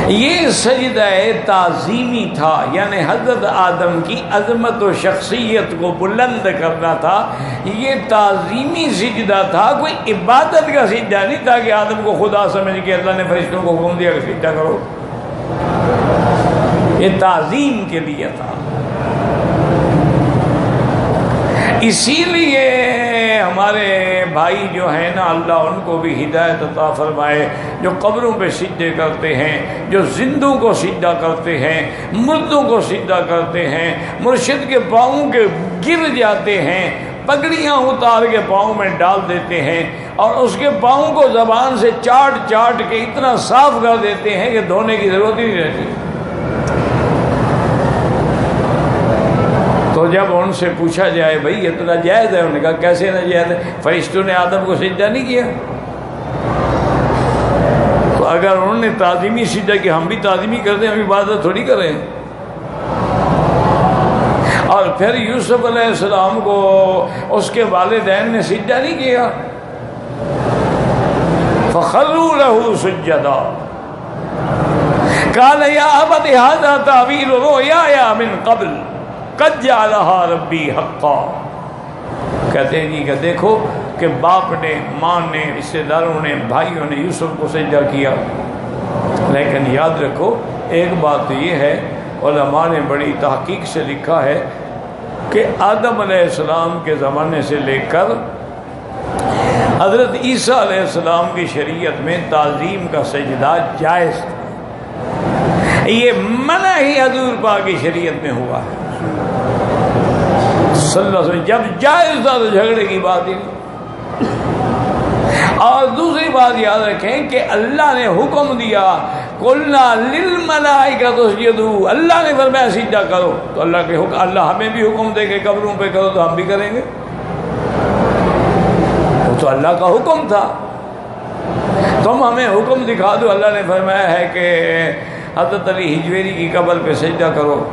یہ سجدہ تعظیمی تھا، یعنی حضرت آدم کی عظمت و شخصیت کو بلند کرنا تھا، یہ تعظیمی سجدہ تھا، کوئی عبادت کا سجدہ نہیں تھا کہ آدم کو خدا سمجھ کے اللہ نے فرشتوں کو حکم دیا کہ سجدہ کرو، یہ تعظیم کے لیے تھا۔ اسی لیے ہمارے بھائی جو ہیں نا، اللہ ان کو بھی ہدایت عطا فرمائے، جو قبروں پہ سجدے کرتے ہیں، جو زندوں کو سجدہ کرتے ہیں، مردوں کو سجدہ کرتے ہیں، مرشد کے پاؤں کے گر جاتے ہیں، پگڑیاں اتار کے پاؤں میں ڈال دیتے ہیں، اور اس کے پاؤں کو زبان سے چاٹ چاٹ کے اتنا صاف کر دیتے ہیں کہ دھونے کی ضرورت ہی نہیں رہتی۔ تو جب ان سے پوچھا جائے بھائی یہ تو ناجائز ہے، انہوں نے کہا کیسے ناجائز ہے؟ فرشتوں نے آدم کو سجدہ نہیں کیا، تو اگر انہوں نے تعظیمی سجدہ کیا، ہم بھی تعظیمی کرتے ہیں، ہم عبادت تھوڑی کر رہے ہیں۔ اور پھر یوسف علیہ السلام کو اس کے والدین نے سجدہ نہیں کیا، فخروا له سجدا قال یا ابت هذا تعبیر رؤیایا من قبل قد جعلها ربی حقا۔ کہتے ہیں جی کہ دیکھو کہ باپ نے، ماں نے، رشتے داروں نے، بھائیوں نے یوسف کو سجدہ کیا، لیکن یاد رکھو ایک بات یہ ہے، علماء نے بڑی تحقیق سے لکھا ہے کہ آدم علیہ السلام کے زمانے سے لے کر حضرت عیسیٰ علیہ السلام کی شریعت میں تعظیم کا سجدہ جائز تھا، یہ منع ہی حضور پاک کی شریعت میں ہوا ہے صلی اللہ علیہ وسلم۔ جب جائز تھا تو جھگڑے کی بات ہی نہیں۔ اور دوسری بات یاد رکھیں کہ اللہ نے حکم دیا قلنا للملائکۃ اسجدوا، اللہ نے فرمایا سجدہ کرو، تو اللہ کے حکم، اللہ ہمیں بھی حکم دے کہ قبروں پہ کرو تو ہم بھی کریں گے، وہ تو اللہ کا حکم تھا۔ تم ہمیں حکم دکھا دو، اللہ نے فرمایا ہے کہ حضرت علی ہجویری کی قبر پہ سجدہ کرو۔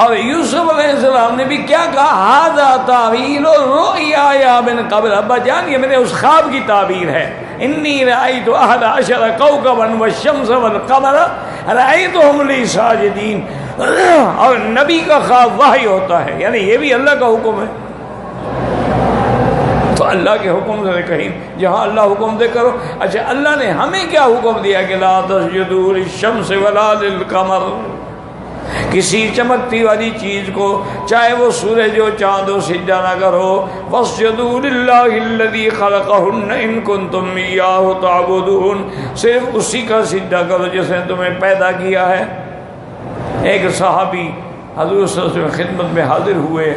اور یوسف علیہ السلام نے بھی کیا کہا، ھذا تعویل الرؤیا من قبل، ابا جان یہ میرے اس خواب کی تعبیر ہے، انی رأیت احد عشر کوکبا والشمس والقمر رأیتہم لی ساجدین۔ اور نبی کا خواب وحی ہوتا ہے، یعنی یہ بھی اللہ کا حکم ہے، تو اللہ کے حکم سے کہیں جہاں اللہ حکم دے کرو۔ اچھا اللہ نے ہمیں کیا حکم دیا کہ لا تسجدوا للشمس ولا للقمر، کسی چمکتی والی چیز کو چاہے وہ سورج ہو چاند ہو سجدہ نہ کرو، واسجدوا للہ الذی خلقہن ان کنتم ایاہ تعبدون، صرف اسی کا سجدہ کرو جس نے تمہیں پیدا کیا ہے۔ ایک صحابی حضور صلی اللہ علیہ وسلم خدمت میں حاضر ہوئے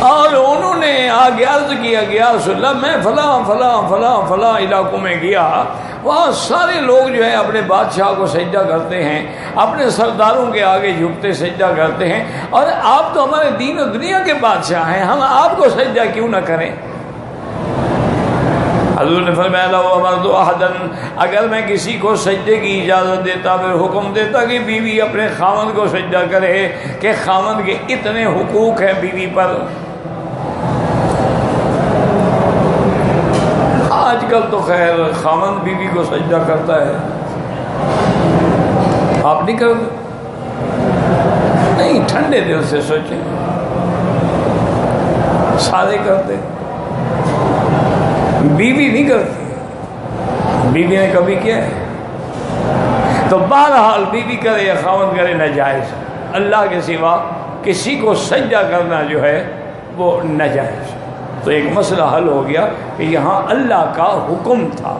اور انہوں نے آگے عرض کیا گیا رسول اللہ میں فلاں فلاں فلاں فلاں علاقوں میں گیا، وہاں سارے لوگ جو ہے اپنے بادشاہ کو سجدہ کرتے ہیں، اپنے سرداروں کے آگے جھکتے سجدہ کرتے ہیں، اور آپ تو ہمارے دین و دنیا کے بادشاہ ہیں، ہم آپ کو سجدہ کیوں نہ کریں؟ حضور نے فرمایا لو امرت احدا، اگر میں کسی کو سجدے کی اجازت دیتا، پھر حکم دیتا کہ بیوی اپنے خاوند کو سجدہ کرے کہ خاوند کے اتنے حقوق ہیں بیوی پر۔ آج کل تو خیر خاوند بیوی کو سجدہ کرتا ہے، آپ نہیں کرتے؟ نہیں، ٹھنڈے دل سے سوچیں، سارے کرتے، بیوی نہیں کرتی، بیوی نے کبھی کیا ہے؟ تو بہرحال بیوی کرے یا خاوند کرے ناجائز، اللہ کے سوا کسی کو سجدہ کرنا جو ہے وہ ناجائز۔ تو ایک مسئلہ حل ہو گیا کہ یہاں اللہ کا حکم تھا۔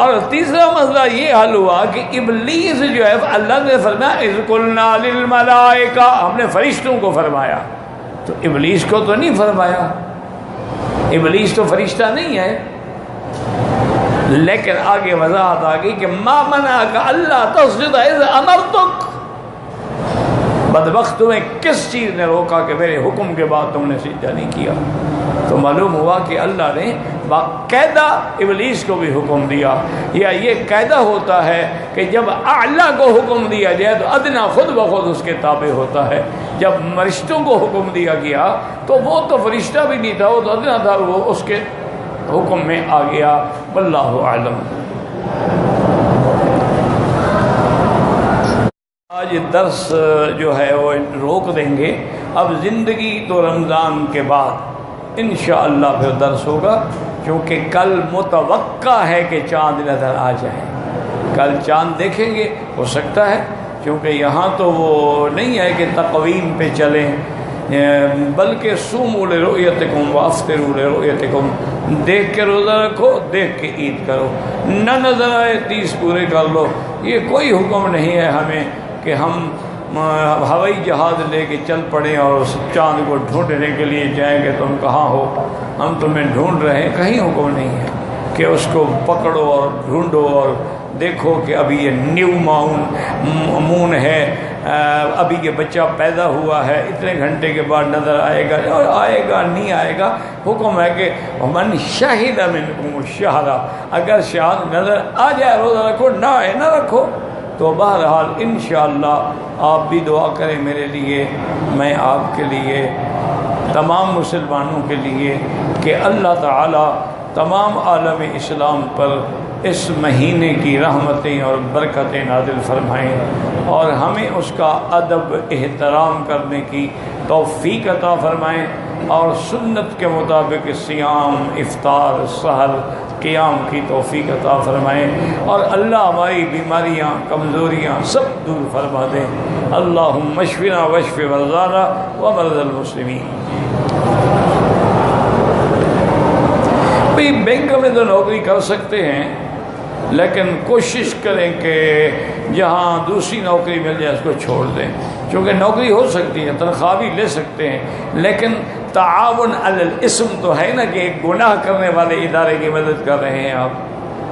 اور تیسرا مسئلہ یہ حل ہوا کہ ابلیس جو ہے اللہ نے فرمایا اذ قلنا للملائکہ، ہم نے فرشتوں کو فرمایا، تو ابلیس کو تو نہیں فرمایا، ابلیس تو فرشتہ نہیں ہے۔ لیکن آگے وضاحت آ گئی کہ ما منعک الا تسجد اذ امرتک، بدبخت تمہیں کس چیز نے روکا کہ میرے حکم کے بعد تم نے سجدہ نہیں کیا؟ تو معلوم ہوا کہ اللہ نے باقاعدہ ابلیس کو بھی حکم دیا، یا یہ قاعدہ ہوتا ہے کہ جب اعلیٰ کو حکم دیا جائے تو ادنا خود بخود اس کے تابع ہوتا ہے۔ جب فرشتوں کو حکم دیا گیا تو وہ تو فرشتہ بھی نہیں تھا، وہ تو ادنا تھا، وہ اس کے حکم میں آ گیا۔ واللہ اعلم۔ آج درس جو ہے وہ روک دیں گے، اب زندگی تو رمضان کے بعد انشاءاللہ پھر درس ہوگا، کیونکہ کل متوقع ہے کہ چاند نظر آ جائے، کل چاند دیکھیں گے، ہو سکتا ہے، کیونکہ یہاں تو وہ نہیں ہے کہ تقویم پہ چلیں، بلکہ صوموا لرؤیتکم وافطروا لرؤیتکم، دیکھ کے روزہ رکھو، دیکھ کے عید کرو، نہ نظر آئے 30 پورے کر لو۔ یہ کوئی حکم نہیں ہے ہمیں کہ ہم ہوائی جہاز لے کے چل پڑیں اور اس چاند کو ڈھونڈنے کے لیے جائیں کہ تم کہاں ہو، ہم تمہیں ڈھونڈ رہے ہیں، کہیں حکم نہیں ہے کہ اس کو پکڑو اور ڈھونڈو اور دیکھو کہ ابھی یہ نیو مون ہے، ابھی یہ بچہ پیدا ہوا ہے، اتنے گھنٹے کے بعد نظر آئے گا، اور آئے گا نہیں آئے گا، حکم ہے کہ من شہد منکم الشہر، اگر شہادت نظر آ جائے روزہ رکھو، نہ آئے نہ رکھو۔ تو بہرحال انشاءاللہ آپ بھی دعا کریں میرے لیے، میں آپ کے لیے، تمام مسلمانوں کے لیے، کہ اللہ تعالی تمام عالم اسلام پر اس مہینے کی رحمتیں اور برکتیں نازل فرمائیں، اور ہمیں اس کا ادب احترام کرنے کی توفیق عطا فرمائیں، اور سنت کے مطابق صیام، افطار، سحر، قیام کی توفیق عطا فرمائیں، اور اللہ ہماری بیماریاں، کمزوریاں سب دور فرما دیں۔ اللہم اشفنا واشف مرضانا ومرضى المسلمین۔ بھئی بینک میں تو نوکری کر سکتے ہیں، لیکن کوشش کریں کہ جہاں دوسری نوکری مل جائے اس کو چھوڑ دیں، چونکہ نوکری ہو سکتی ہے، تنخواہ بھی لے سکتے ہیں، لیکن تعاون علی الاسم تو ہے نا کہ ایک گناہ کرنے والے ادارے کی مدد کر رہے ہیں آپ،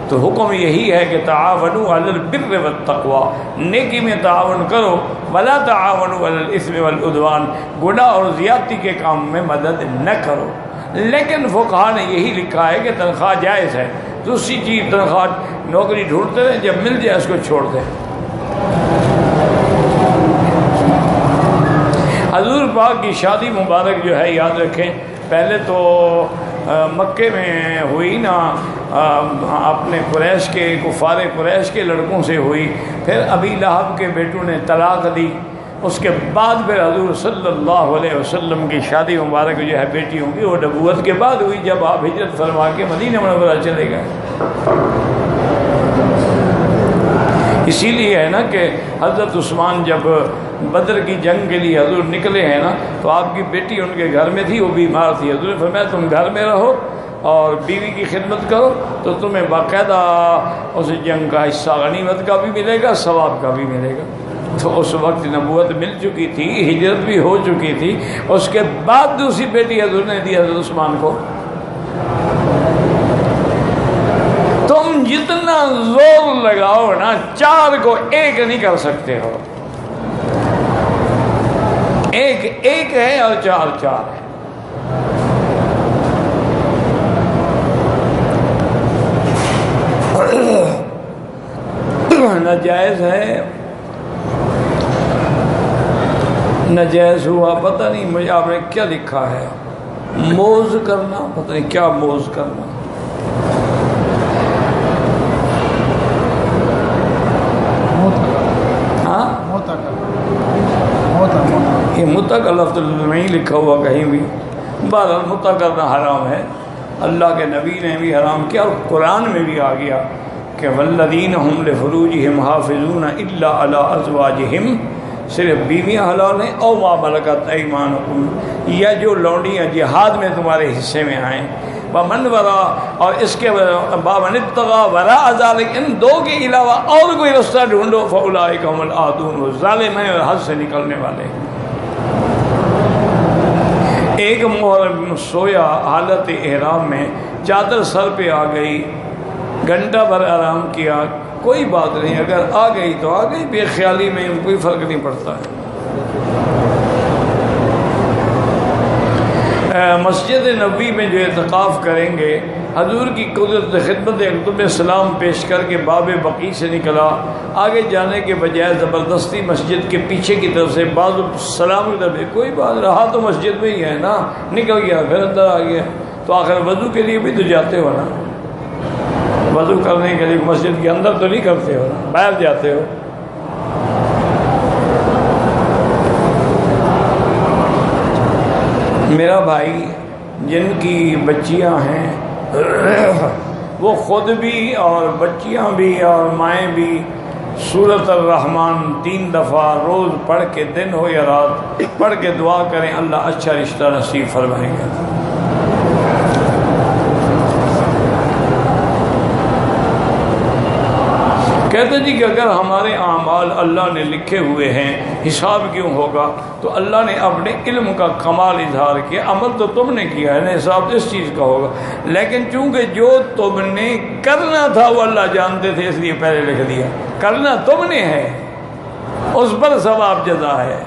تو حکم یہی ہے کہ تعاونوا علی البر والتقوی، نیکی میں تعاون کرو، ولا تعاونوا علی الاثم والعدوان، گناہ اور زیادتی کے کام میں مدد نہ کرو۔ لیکن فقہا نے یہی لکھا ہے کہ تنخواہ جائز ہے، دوسری چیز تنخواہ نوکری ڈھونڈتے رہیں، جب مل جائے اس کو چھوڑ دیں۔ حضور پاک کی شادی مبارک جو ہے یاد رکھیں، پہلے تو مکے میں ہوئی نا، اپنے قریش کے، کفار قریش کے لڑکوں سے ہوئی، پھر ابی لہب کے بیٹوں نے طلاق دی، اس کے بعد پھر حضور صلی اللہ علیہ وسلم کی شادی مبارک جو ہے بیٹیوں کی، وہ نبوت کے بعد ہوئی، جب آپ ہجرت فرما کے مدینہ منورہ چلے گئے۔ اسی لیے ہے نا کہ حضرت عثمان جب بدر کی جنگ کے لیے حضور نکلے ہیں نا، تو آپ کی بیٹی ان کے گھر میں تھی، وہ بیمار تھی، حضور نے فرمایا تم گھر میں رہو اور بیوی کی خدمت کرو، تو تمہیں باقاعدہ اس جنگ کا حصہ غنیمت کا بھی ملے گا، ثواب کا بھی ملے گا۔ تو اس وقت نبوت مل چکی تھی، ہجرت بھی ہو چکی تھی، اس کے بعد دوسری بیٹی حضور نے دی حضرت عثمان کو۔ تم جتنا زور لگاؤ نا، چار کو ایک نہیں کر سکتے ہو، ایک ایک ہے اور چار چار ہے۔ ناجائز ہے، ناجائز ہوا، پتہ نہیں مجھے آپ نے کیا لکھا ہے، موز کرنا، پتہ نہیں کیا موز کرنا، یہ متع کا لفظ نہیں لکھا ہوا کہیں بھی، بہرحال متع کرنا حرام ہے، اللہ کے نبی نے بھی حرام کیا، اور قرآن میں بھی آ گیا کہ والذین هم لفروجہم حافظون الا علی ازواجہم، صرف بیویاں حلال ہیں، او ما ملکت ایمانکم، یا جو لونڈیاں جہاد میں تمہارے حصے میں آئیں، ومن ورا، اور اس کے بابن ابتغا وراء ذالک، ان دو کے علاوہ اور کوئی رستہ ڈھونڈو، فاولئک هم العادون، وہ ظالم ہیں اور حد سے نکلنے والے۔ ایک محرم سویا حالت احرام میں، چادر سر پہ آ گئی، گھنٹہ بھر آرام کیا، کوئی بات نہیں، اگر آ گئی تو آ گئی، بے خیالی میں کوئی فرق نہیں پڑتا ہے۔ مسجد نبوی میں جو اعتکاف کریں گے، حضور کی قدرت خدمت اکتب سلام پیش کر کے باب بقیع سے نکلا، آگے جانے کے بجائے زبردستی مسجد کے پیچھے کی طرف سے بعض سلام کی طرف، کوئی بات رہا تو مسجد میں ہی ہے نا، نکل گیا پھر اندر آ گیا، تو آخر وضو کے لیے بھی تو جاتے ہو نا، وضو کرنے کے لیے مسجد کے اندر تو نہیں کرتے ہو نا، باہر جاتے ہو۔ میرا بھائی جن کی بچیاں ہیں وہ خود بھی اور بچیاں بھی اور مائیں بھی سورۃ الرحمن 3 دفعہ روز پڑھ کے، دن ہو یا رات پڑھ کے دعا کریں، اللہ اچھا رشتہ نصیب فرمائیں گے۔ کہتے جی کہ اگر ہمارے اعمال اللہ نے لکھے ہوئے ہیں، حساب کیوں ہوگا؟ تو اللہ نے اپنے علم کا کمال اظہار کیا، عمل تو تم نے کیا ہے نا، حساب اس چیز کا ہوگا، لیکن چونکہ جو تم نے کرنا تھا وہ اللہ جانتے تھے، اس لیے پہلے لکھ دیا، کرنا تم نے ہے، اس پر ثواب جزا ہے۔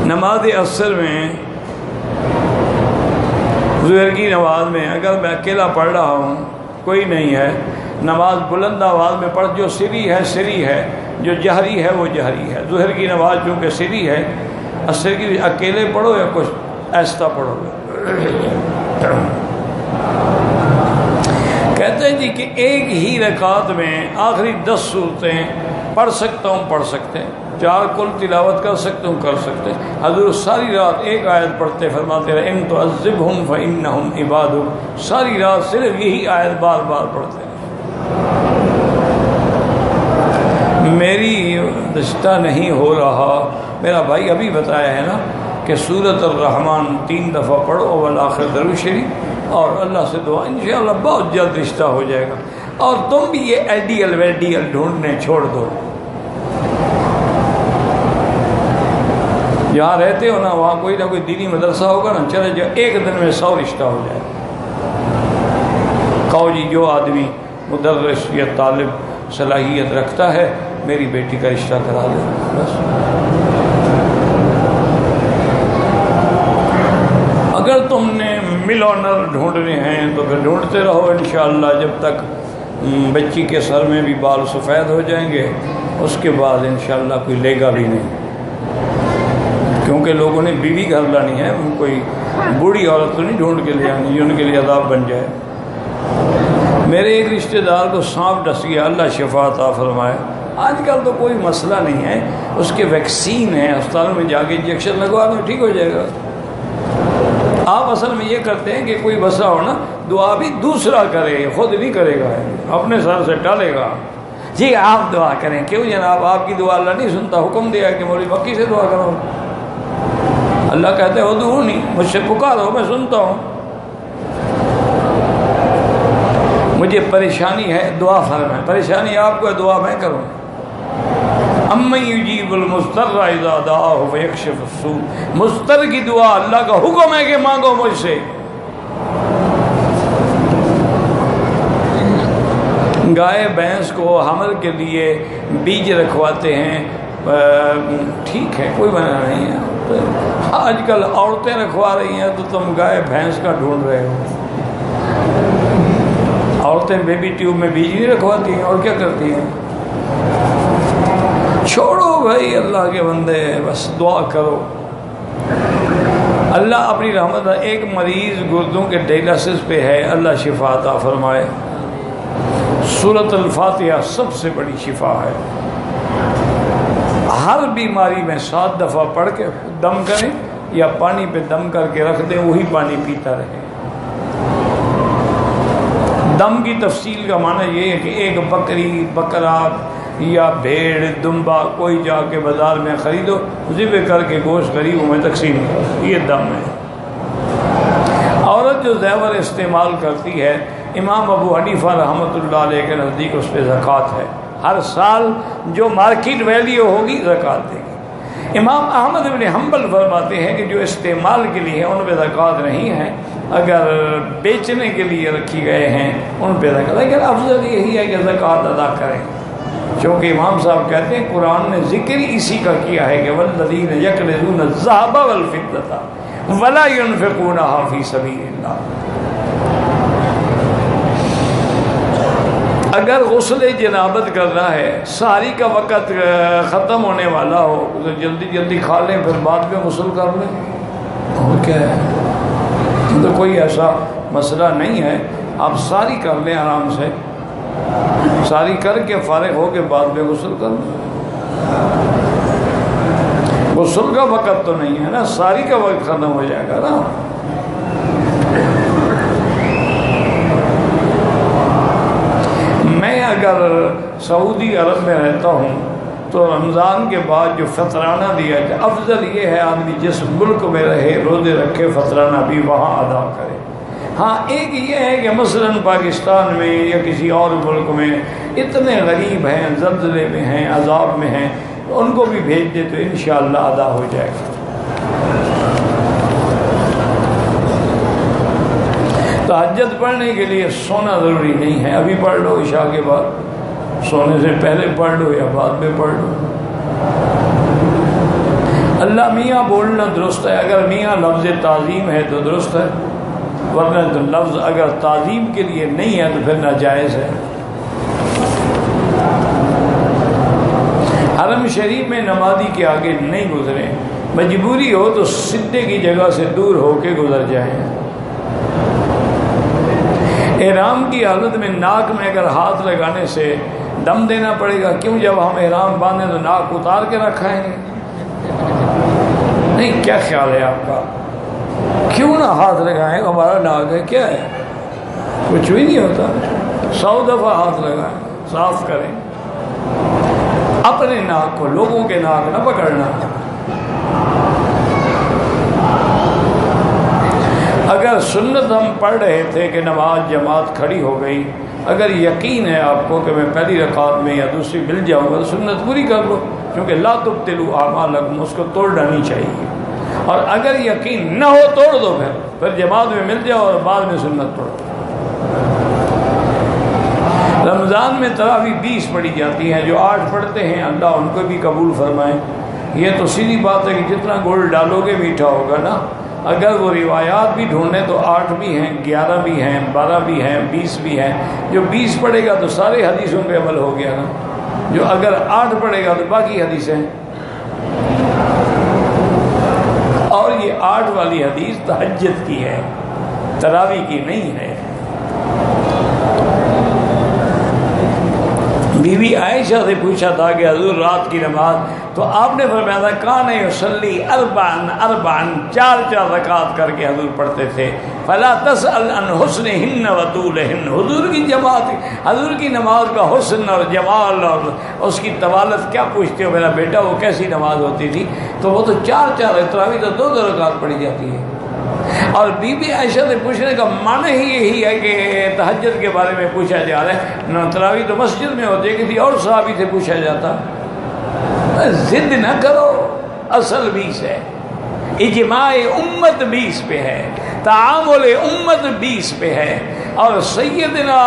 نماز عصر میں، ظہر کی نماز میں اگر میں اکیلا پڑھ رہا ہوں، کوئی نہیں ہے، نماز بلند آواز میں پڑھ، جو سری ہے سری ہے، جو جہری ہے وہ جہری ہے۔ ظہر کی نماز چونکہ سری ہے، عصر کی اکیلے پڑھو یا کچھ ایسا پڑھو گے۔ کہتے ہیں جی کہ ایک ہی رکعت میں آخری 10 صورتیں پڑھ سکتا ہوں، پڑھ سکتے ہیں، 4 کل تلاوت کر سکتا ہوں، کر سکتے ہیں۔ حضور ساری رات ایک آیت پڑھتے، فرماتے رہے ان تعذبہم فإنہم عبادک، ساری رات صرف یہی آیت بار بار پڑھتے ہیں۔ میری رشتہ نہیں ہو رہا، میرا بھائی ابھی بتایا ہے نا کہ سورۃ الرحمن 3 دفعہ پڑھو، اول آخر درود شریف، اور اللہ سے دعا، انشاءاللہ بہت جلد رشتہ ہو جائے گا۔ اور تم بھی یہ ایڈیل ویڈیل ڈھونڈنے چھوڑ دو، جہاں رہتے ہو نا وہاں کوئی نہ کوئی دینی مدرسہ ہوگا نا، چلے جو ایک دن میں 100 رشتہ ہو جائے۔ کہو جی جو آدمی مدرس یا طالب صلاحیت رکھتا ہے میری بیٹی کا رشتہ کرا دے بس۔ اگر تم نے ملونر ڈھونڈنے ہیں تو پھر ڈھونڈتے رہو انشاءاللہ، جب تک بچی کے سر میں بھی بال سفید ہو جائیں گے، اس کے بعد انشاءاللہ کوئی لے گا بھی نہیں، کیونکہ لوگوں نے بیوی گھر لانی ہے، کوئی بوڑھی عورت تو نہیں ڈھونڈ کے لے آنی جو ان کے لیے عذاب بن جائے۔ میرے ایک رشتہ دار کو سانپ ڈس گیا، اللہ شفا عطا فرمائے۔ آج کل تو کوئی مسئلہ نہیں ہے، اس کے ویکسین ہے، اسپتالوں میں جا کے انجیکشن لگوا دو، ٹھیک ہو جائے گا۔ آپ اصل میں یہ کرتے ہیں کہ کوئی مسئلہ ہو نا، دعا بھی دوسرا کرے، خود نہیں کرے گا، اپنے سر سے ٹالے گا۔ جی آپ دعا کریں، کیوں جناب؟ آپ کی دعا اللہ نہیں سنتا، حکم دیا کہ مولوی مکی سے دعا کرو۔ اللہ کہتے ہیں ادعونی، مجھ سے پکارو میں سنتا ہوں۔ مجھے پریشانی ہے، دعا فرمائیں، پریشانی آپ کو ہے، دعا میں کروں۔ امن یجیب المضطر اذا دعاہ فیکشف السوء، مضطر کی دعا اللہ کا حکم ہے کہ مانگو مجھ سے۔ گائے بھینس کو حمل کے لیے بیج رکھواتے ہیں، ٹھیک ہے، کوئی منع نہیں ہے۔ آج کل عورتیں رکھوا رہی ہیں تو تم گائے بھینس کا ڈھونڈ رہے ہو۔ عورتیں بیبی ٹیوب میں بیج نہیں رکھواتی ہیں، اور کیا کرتی ہیں؟ چھوڑو بھائی، اللہ کے بندے بس دعا کرو۔ اللہ اپنی رحمت، ایک مریض گردوں کے ڈائلسس پہ ہے، اللہ شفا عطا فرمائے۔ سورۃ الفاتحہ سب سے بڑی شفا ہے۔ ہر بیماری میں 7 دفعہ پڑھ کے دم کریں یا پانی پہ دم کر کے رکھ دیں، وہی پانی پیتا رہے۔ دم کی تفصیل کا معنی یہ ہے کہ ایک بکری، بکرا یا بھیڑ، دمبا کوئی جا کے بازار میں خریدو، ذبح کر کے گوشت غریبوں میں تقسیم کرو، یہ دم ہے۔ عورت جو زیور استعمال کرتی ہے، امام ابو حنیفہ رحمۃ اللہ علیہ کے نزدیک اس پہ زکوٰۃ ہے، ہر سال جو مارکیٹ ویلیو ہوگی زکوٰۃ دے گی۔ امام احمد بن حنبل فرماتے ہیں کہ جو استعمال کے لیے ان پہ زکوٰۃ نہیں ہے، اگر بیچنے کے لیے رکھی گئے ہیں ان پہ زکوٰۃ، لیکن افضل یہی ہے کہ زکوٰۃ ادا کریں، چونکہ امام صاحب کہتے ہیں قرآن نے ذکر اسی کا کیا ہے کہ والذین یکنزون الذھب والفضة ولا ينفقونها فی سبیل اللہ۔ اگر غسل جنابت کرنا ہے، سحری کا وقت ختم ہونے والا ہو تو جلدی جلدی کھا لیں، پھر بعد میں غسل کر لیں، اور کیا ہے؟ تو کوئی ایسا مسئلہ نہیں ہے، آپ ساری کر لیں آرام سے، ساری کر کے فارغ ہو کے بعد میں غسل کر لیں۔ غسل کا وقت تو نہیں ہے نا، ساری کا وقت ختم ہو جائے گا نا۔ میں اگر سعودی عرب میں رہتا ہوں تو رمضان کے بعد جو فطرانہ دیا جائے، افضل یہ ہے آدمی جس ملک میں رہے روزے رکھے، فطرانہ بھی وہاں ادا کرے۔ ہاں ایک یہ ہے کہ مثلا پاکستان میں یا کسی اور ملک میں اتنے غریب ہیں، زلزلے میں ہیں، عذاب میں ہیں، ان کو بھی بھیج دے تو انشاءاللہ ادا ہو جائے گا۔ تہجد پڑھنے کے لیے سونا ضروری نہیں ہے، ابھی پڑھ لو عشاء کے بعد، سونے سے پہلے پڑھ لو یا بعد میں پڑھ لو۔ اللہ میاں بولنا درست ہے، اگر میاں لفظ تعظیم ہے تو درست ہے، ورنہ تو لفظ اگر تعظیم کے لیے نہیں ہے تو پھر ناجائز ہے۔ حرم شریف میں نمازی کے آگے نہیں گزریں، مجبوری ہو تو سدے کی جگہ سے دور ہو کے گزر جائیں۔ احرام کی حالت میں ناک میں اگر ہاتھ لگانے سے دم دینا پڑے گا، کیوں؟ جب ہم احرام باندھیں تو ناک اتار کے رکھائیں گے؟ نہیں، کیا خیال ہے آپ کا؟ کیوں نہ ہاتھ لگائیں؟ ہمارا ناک ہے، کیا ہے؟ کچھ بھی نہیں ہوتا، 100 دفعہ ہاتھ لگائیں، صاف کریں اپنے ناک کو، لوگوں کے ناک نہ پکڑنا۔ اگر سنت ہم پڑھ رہے تھے کہ نماز جماعت کھڑی ہو گئی، اگر یقین ہے آپ کو کہ میں پہلی رکعت میں یا دوسری مل جاؤں گا تو سنت پوری کر لو، کیونکہ لا تبطلوا اعمالکم، اس کو توڑنا نہیں چاہیے۔ اور اگر یقین نہ ہو توڑ دو، پھر جماعت میں مل جاؤ اور بعد میں سنت پڑھو۔ رمضان میں تراویح 20 پڑھی جاتی ہیں، جو 8 پڑھتے ہیں اللہ ان کو بھی قبول فرمائیں۔ یہ تو سیدھی بات ہے کہ جتنا گڑ ڈالو گے میٹھا ہوگا نا۔ اگر وہ روایات بھی ڈھونڈیں تو 8 بھی ہیں، 11 بھی ہیں، 12 بھی ہیں، 20 بھی ہیں۔ جو 20 پڑھے گا تو سارے حدیثوں پہ عمل ہو گیا نا، جو اگر 8 پڑھے گا تو باقی حدیثیں۔ اور یہ 8 والی حدیث تہجد کی ہے، تراویح کی نہیں ہے۔ بی بی عائشہ سے پوچھا تھا کہ حضور رات کی نماز، تو آپ نے فرمایا تھا کان یصلی اربعا اربعا، 4 رکعت کر کے حضور پڑھتے تھے۔ فلا تسأل عن حسنہن وطولہن، حضور کی جماعت، حضور کی نماز کا حسن اور جمال اور اس کی طوالت کیا پوچھتے ہو میرا بیٹا، وہ کیسی نماز ہوتی تھی؟ تو وہ تو 4 تراویح تو 2 رکعت پڑھی جاتی ہے۔ اور بی بی عائشہ سے پوچھنے کا معنی ہی یہی ہے کہ تہجد کے بارے میں پوچھا جا رہا ہے، تراویح تو مسجد میں ہوتی ہے، کسی اور صحابی سے پوچھا جاتا۔ ضد نہ کرو، اصل 20 ہے، اجماع امت 20 پہ ہے، تعامل امت 20 پہ ہے، اور سیدنا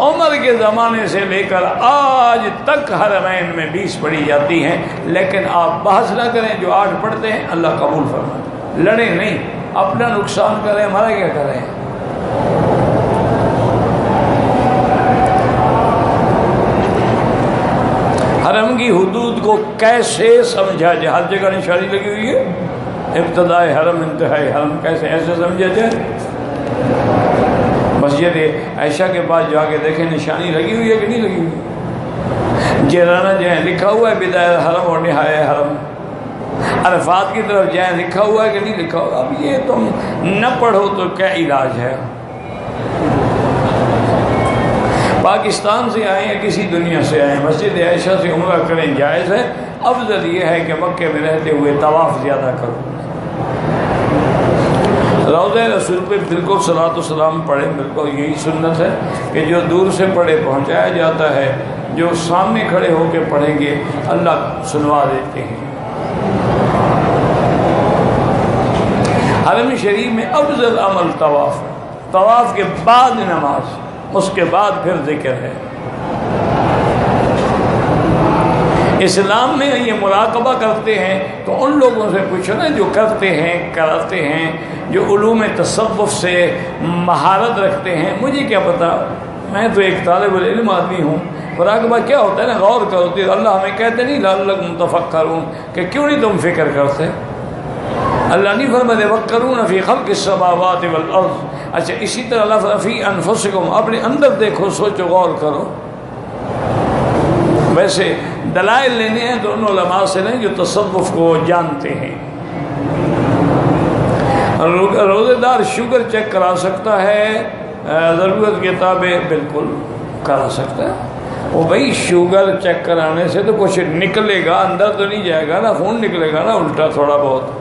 عمر کے زمانے سے لے کر آج تک حرمین میں 20 پڑھی جاتی ہیں۔ لیکن آپ بحث نہ کریں، جو 8 پڑھتے ہیں اللہ قبول فرمائے، لڑیں نہیں، اپنا نقصان کریں، ہمارا کیا کریں۔ حرم کی حدود کو کیسے سمجھا جائے؟ ہر جگہ نشانی لگی ہوئی ہے، ابتدائے حرم انتہائی حرم، کیسے ایسے سمجھا جائے؟ مسجد عائشہ کے پاس جا کے دیکھیں نشانی لگی ہوئی ہے کہ نہیں لگی ہوئی؟ جیرانہ جائیں لکھا ہوا ہے بدایہ حرم اور نہایہ حرم، عرفات کی طرف جائیں لکھا ہوا ہے کہ نہیں لکھا ہوا؟ اب یہ تم نہ پڑھو تو کیا علاج ہے؟ پاکستان سے آئیں یا کسی دنیا سے آئیں، مسجد عائشہ سے عمرہ کریں جائز ہے، افضل یہ ہے کہ مکے میں رہتے ہوئے طواف زیادہ کرو۔ روضہ رسول پہ بالکل صلاۃ و سلام پڑھیں، بالکل یہی سنت ہے کہ جو دور سے پڑھے پہنچایا جاتا ہے، جو سامنے کھڑے ہو کے پڑھیں گے اللہ سنوا دیتے ہیں۔ حرم شریف میں افضل عمل طواف، طواف کے بعد نماز، اس کے بعد پھر ذکر ہے۔ اسلام میں یہ مراقبہ کرتے ہیں تو ان لوگوں سے پوچھو نا جو کرتے ہیں، کراتے ہیں، جو علوم تصوف سے مہارت رکھتے ہیں۔ مجھے کیا پتا، میں تو ایک طالب العلم آدمی ہوں۔ مراقبہ کیا ہوتا ہے نا، غور کرو۔ اللہ ہمیں کہتے نہیں لعلکم تفکرون، کہ کیوں نہیں تم فکر کرتے؟ اللہ نہیں فرماتے وَقَّرُونَ فِي خَلْقِ السَّمَاوَاتِ وَالْأَرْضِ۔ اچھا اسی طرح اللہ فرماتے فِي أَنفُسِكُمْ، اپنے اندر دیکھو، سوچو، غور کرو۔ ویسے دلائل لینے ہیں تو ان علماء سے نہیں جو تصوف کو جانتے ہیں۔ روزے دار شوگر چیک کرا سکتا ہے، ضرورت کے تابع بالکل کرا سکتا ہے۔ وہ بھائی شوگر چیک کرانے سے تو کچھ نکلے گا، اندر تو نہیں جائے گا نا، خون نکلے گا نا الٹا تھوڑا بہت،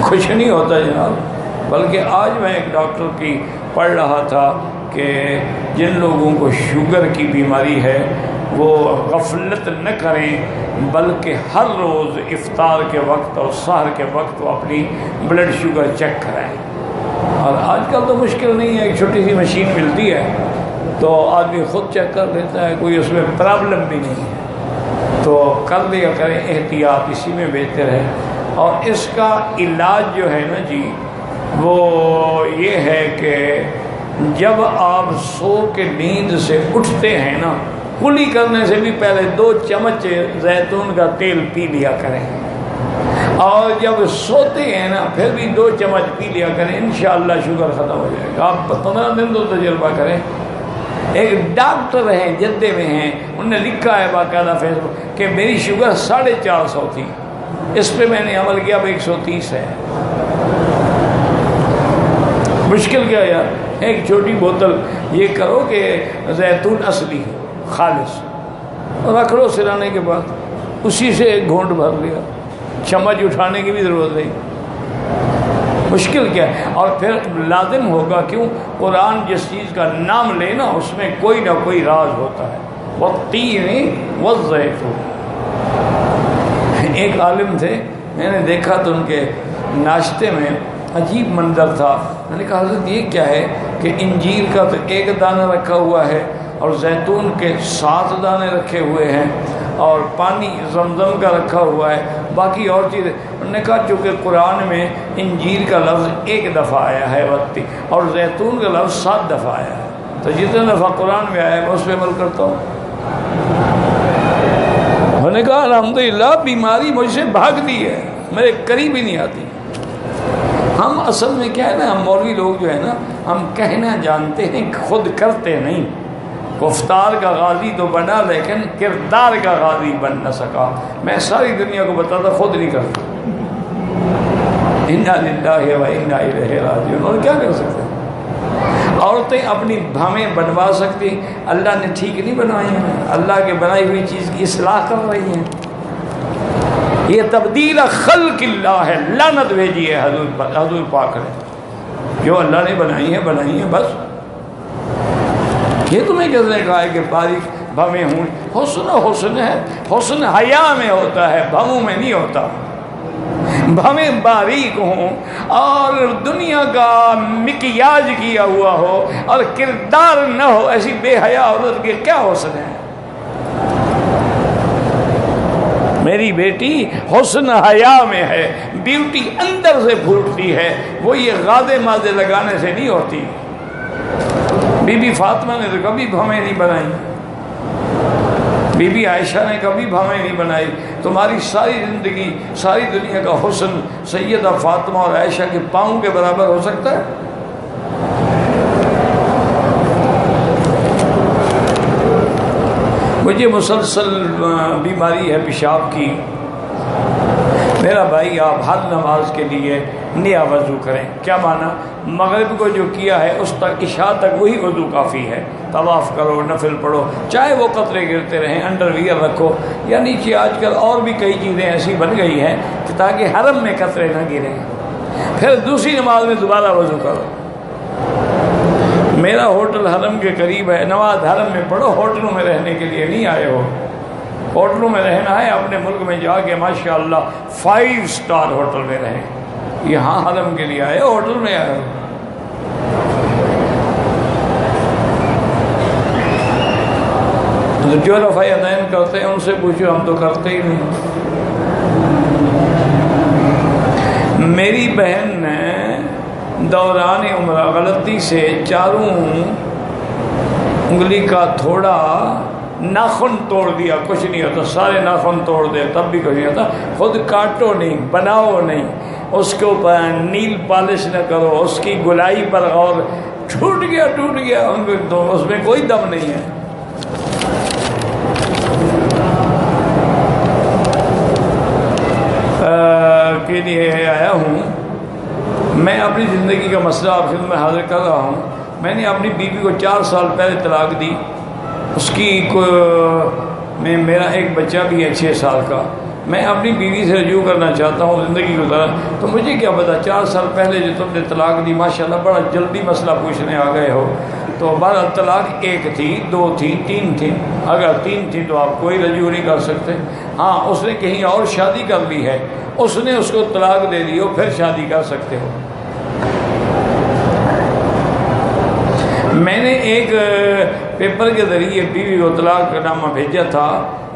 کچھ نہیں ہوتا جناب۔ بلکہ آج میں ایک ڈاکٹر کی پڑھ رہا تھا کہ جن لوگوں کو شوگر کی بیماری ہے وہ غفلت نہ کریں، بلکہ ہر روز افطار کے وقت اور سحر کے وقت وہ اپنی بلڈ شوگر چیک کرائیں۔ اور آج کل تو مشکل نہیں ہے، ایک چھوٹی سی مشین ملتی ہے، تو آدمی خود چیک کر لیتا ہے، کوئی اس میں پرابلم بھی نہیں ہے تو کر لیا کریں، احتیاط اسی میں بہتر ہے۔ اور اس کا علاج جو ہے نا جی وہ یہ ہے کہ جب آپ سو کے نیند سے اٹھتے ہیں نا، کلی کرنے سے بھی پہلے 2 چمچ زیتون کا تیل پی لیا کریں، اور جب سوتے ہیں نا پھر بھی 2 چمچ پی لیا کریں، انشاءاللہ شوگر ختم ہو جائے گا۔ آپ 15 دن تو تجربہ کریں۔ ایک ڈاکٹر ہیں جدے میں ہیں، انہوں نے لکھا ہے باقاعدہ فیس بک کہ میری شوگر 450 تھی، اس پہ میں نے عمل کیا، اب 130 ہے۔ مشکل کیا یار، ایک چھوٹی بوتل یہ کرو کہ زیتون اصلی ہو خالص، رکھ لو سرانے کے بعد، اسی سے ایک گھونٹ بھر لیا، چمچ اٹھانے کی بھی ضرورت نہیں، مشکل کیا ہے۔ اور پھر لازم ہوگا، کیوں؟ قرآن جس چیز کا نام لے نا اس میں کوئی نہ کوئی راز ہوتا ہے۔ والتین والزیتون، ایک عالم تھے، میں نے دیکھا تو ان کے ناشتے میں عجیب منظر تھا، میں نے کہا حضرت یہ کیا ہے کہ انجیر کا تو 1 دانہ رکھا ہوا ہے اور زیتون کے 7 دانے رکھے ہوئے ہیں اور پانی زمزم کا رکھا ہوا ہے، باقی اور چیزیں۔ انہوں نے کہا چونکہ قرآن میں انجیر کا لفظ 1 دفعہ آیا ہے وقتی، اور زیتون کا لفظ 7 دفعہ آیا ہے، تو جتنے دفعہ قرآن میں آیا ہے میں اس پہ عمل کرتا ہوں۔ انہوں نے کہا الحمدللہ بیماری مجھ سے بھاگتی ہے، میرے قریب ہی نہیں آتی۔ ہم اصل میں کیا ہے نا، ہم مولوی لوگ جو ہے نا، ہم کہنا جانتے ہیں خود کرتے نہیں۔ گفتار کا غازی تو بنا لیکن کردار کا غازی بن نہ سکا۔ میں ساری دنیا کو بتاتا، خود نہیں کرتا۔ انا للہ و انا الیہ راجعون، اور کیا کر سکتے ہیں؟ عورتیں اپنی بھامیں بنوا سکتی، اللہ نے ٹھیک نہیں بنائی ہیں، اللہ کے بنائی ہوئی چیز کی اصلاح کر رہی ہیں۔ یہ تبدیل خلق اللہ ہے، لعنت بھیجی ہے حضور پاک نے، جو اللہ نے بنائی ہیں بس۔ یہ تمہیں کس نے کہا ہے کہ باریک بھویں ہوں؟ حسن ہے، حسن حیا میں ہوتا ہے، بھووں میں نہیں ہوتا۔ بھویں باریک ہوں اور دنیا کا مکیاج کیا ہوا ہو اور کردار نہ ہو، ایسی بے حیا عورت کے کیا حسن ہے؟ میری بیٹی حسن حیا میں ہے، بیوٹی اندر سے پھوٹتی ہے، وہ یہ غازے مازے لگانے سے نہیں ہوتی۔ بی بی فاطمہ نے تو کبھی بھویں نہیں بنائی، بی بی عائشہ نے کبھی بھویں نہیں بنائی۔ تمہاری ساری زندگی، ساری دنیا کا حسن سیدہ فاطمہ اور عائشہ کے پاؤں کے برابر ہو سکتا ہے؟ مجھے مسلسل بیماری ہے پیشاب کی۔ میرا بھائی آپ ہر نماز کے لیے نیا وضو کریں۔ کیا مانا؟ مغرب کو جو کیا ہے اس تک، عشاء تک وہی وضو کافی ہے۔ طواف کرو، نفل پڑھو، چاہے وہ قطرے گرتے رہیں، انڈر ویئر رکھو، یا نیچے آج کل اور بھی کئی چیزیں ایسی بن گئی ہیں کہ تاکہ حرم میں قطرے نہ گریں۔ پھر دوسری نماز میں دوبارہ وضو کرو۔ میرا ہوٹل حرم کے قریب ہے، نماز حرم میں پڑھو، ہوٹلوں میں رہنے کے لیے نہیں آئے ہو۔ ہوٹلوں میں رہنا ہے اپنے ملک میں جا کے ماشاءاللہ 5 سٹار ہوٹل میں رہیں، یہاں حرم کے لیے آئے، ہوٹل میں آئے ہو۔ جو رفع یدین کرتے ہیں ان سے پوچھو، ہم تو کرتے ہی نہیں۔ میری بہن نے دوران عمرہ غلطی سے 4 انگلی کا تھوڑا ناخن توڑ دیا، کچھ نہیں ہوتا، سارے ناخن توڑ دے تب بھی کچھ نہیں ہوتا۔ خود کاٹو نہیں، بناؤ نہیں، اس کو نیل پالش نہ کرو، اس کی گلائی پر غور، ٹوٹ گیا اس میں کوئی دم نہیں ہے۔ کے لیے آیا ہوں میں، اپنی زندگی کا مسئلہ آپ خدمت میں حاضر کر رہا ہوں۔ میں نے اپنی بیوی کو 4 سال پہلے طلاق دی، اس کی میں میرا ایک بچہ بھی ہے 6 سال کا۔ میں اپنی بیوی سے رجوع کرنا چاہتا ہوں زندگی گزارا، تو مجھے کیا پتا 4 سال پہلے جو تم نے طلاق دی، ماشاءاللہ بڑا جلدی مسئلہ پوچھنے آ گئے ہو۔ تو بہرحال طلاق 1 تھی، 2 تھی، 3 تھی۔ اگر 3 تھی تو آپ کوئی رجوع نہیں کر سکتے۔ ہاں اس نے کہیں اور شادی کر لی ہے، اس نے اس کو طلاق دے دی ہو، پھر شادی کر سکتے ہو۔ میں نے ایک پیپر کے ذریعے بیوی کو طلاق کا نامہ بھیجا تھا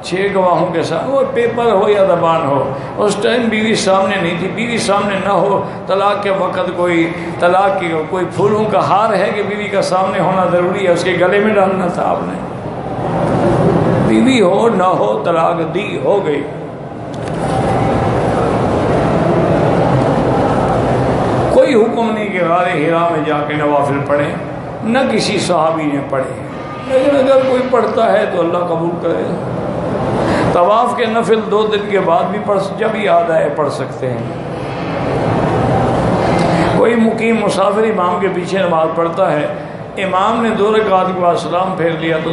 6 گواہوں کے ساتھ، وہ پیپر ہو یا زبان ہو، اس ٹائم بیوی سامنے نہیں تھی، بیوی سامنے نہ ہو، طلاق کے وقت کوئی طلاق کی کوئی پھولوں کا ہار ہے کہ بیوی کا سامنے ہونا ضروری ہے، اس کے گلے میں ڈالنا تھا آپ نے؟ بیوی ہو نہ ہو طلاق دی ہو گئی۔ کوئی حکم نہیں کہ غار حرا میں جا کے نوافل پڑھیں، نہ کسی صحابی نے پڑھے، لیکن اگر کوئی پڑھتا ہے تو اللہ قبول کرے۔ طواف کے نفل 2 دن کے بعد بھی جب یاد آئے پڑھ سکتے ہیں۔ کوئی مقیم مسافر امام کے پیچھے نماز پڑھتا ہے، امام نے 2 رکعات کے بعد سلام پھیر لیا تو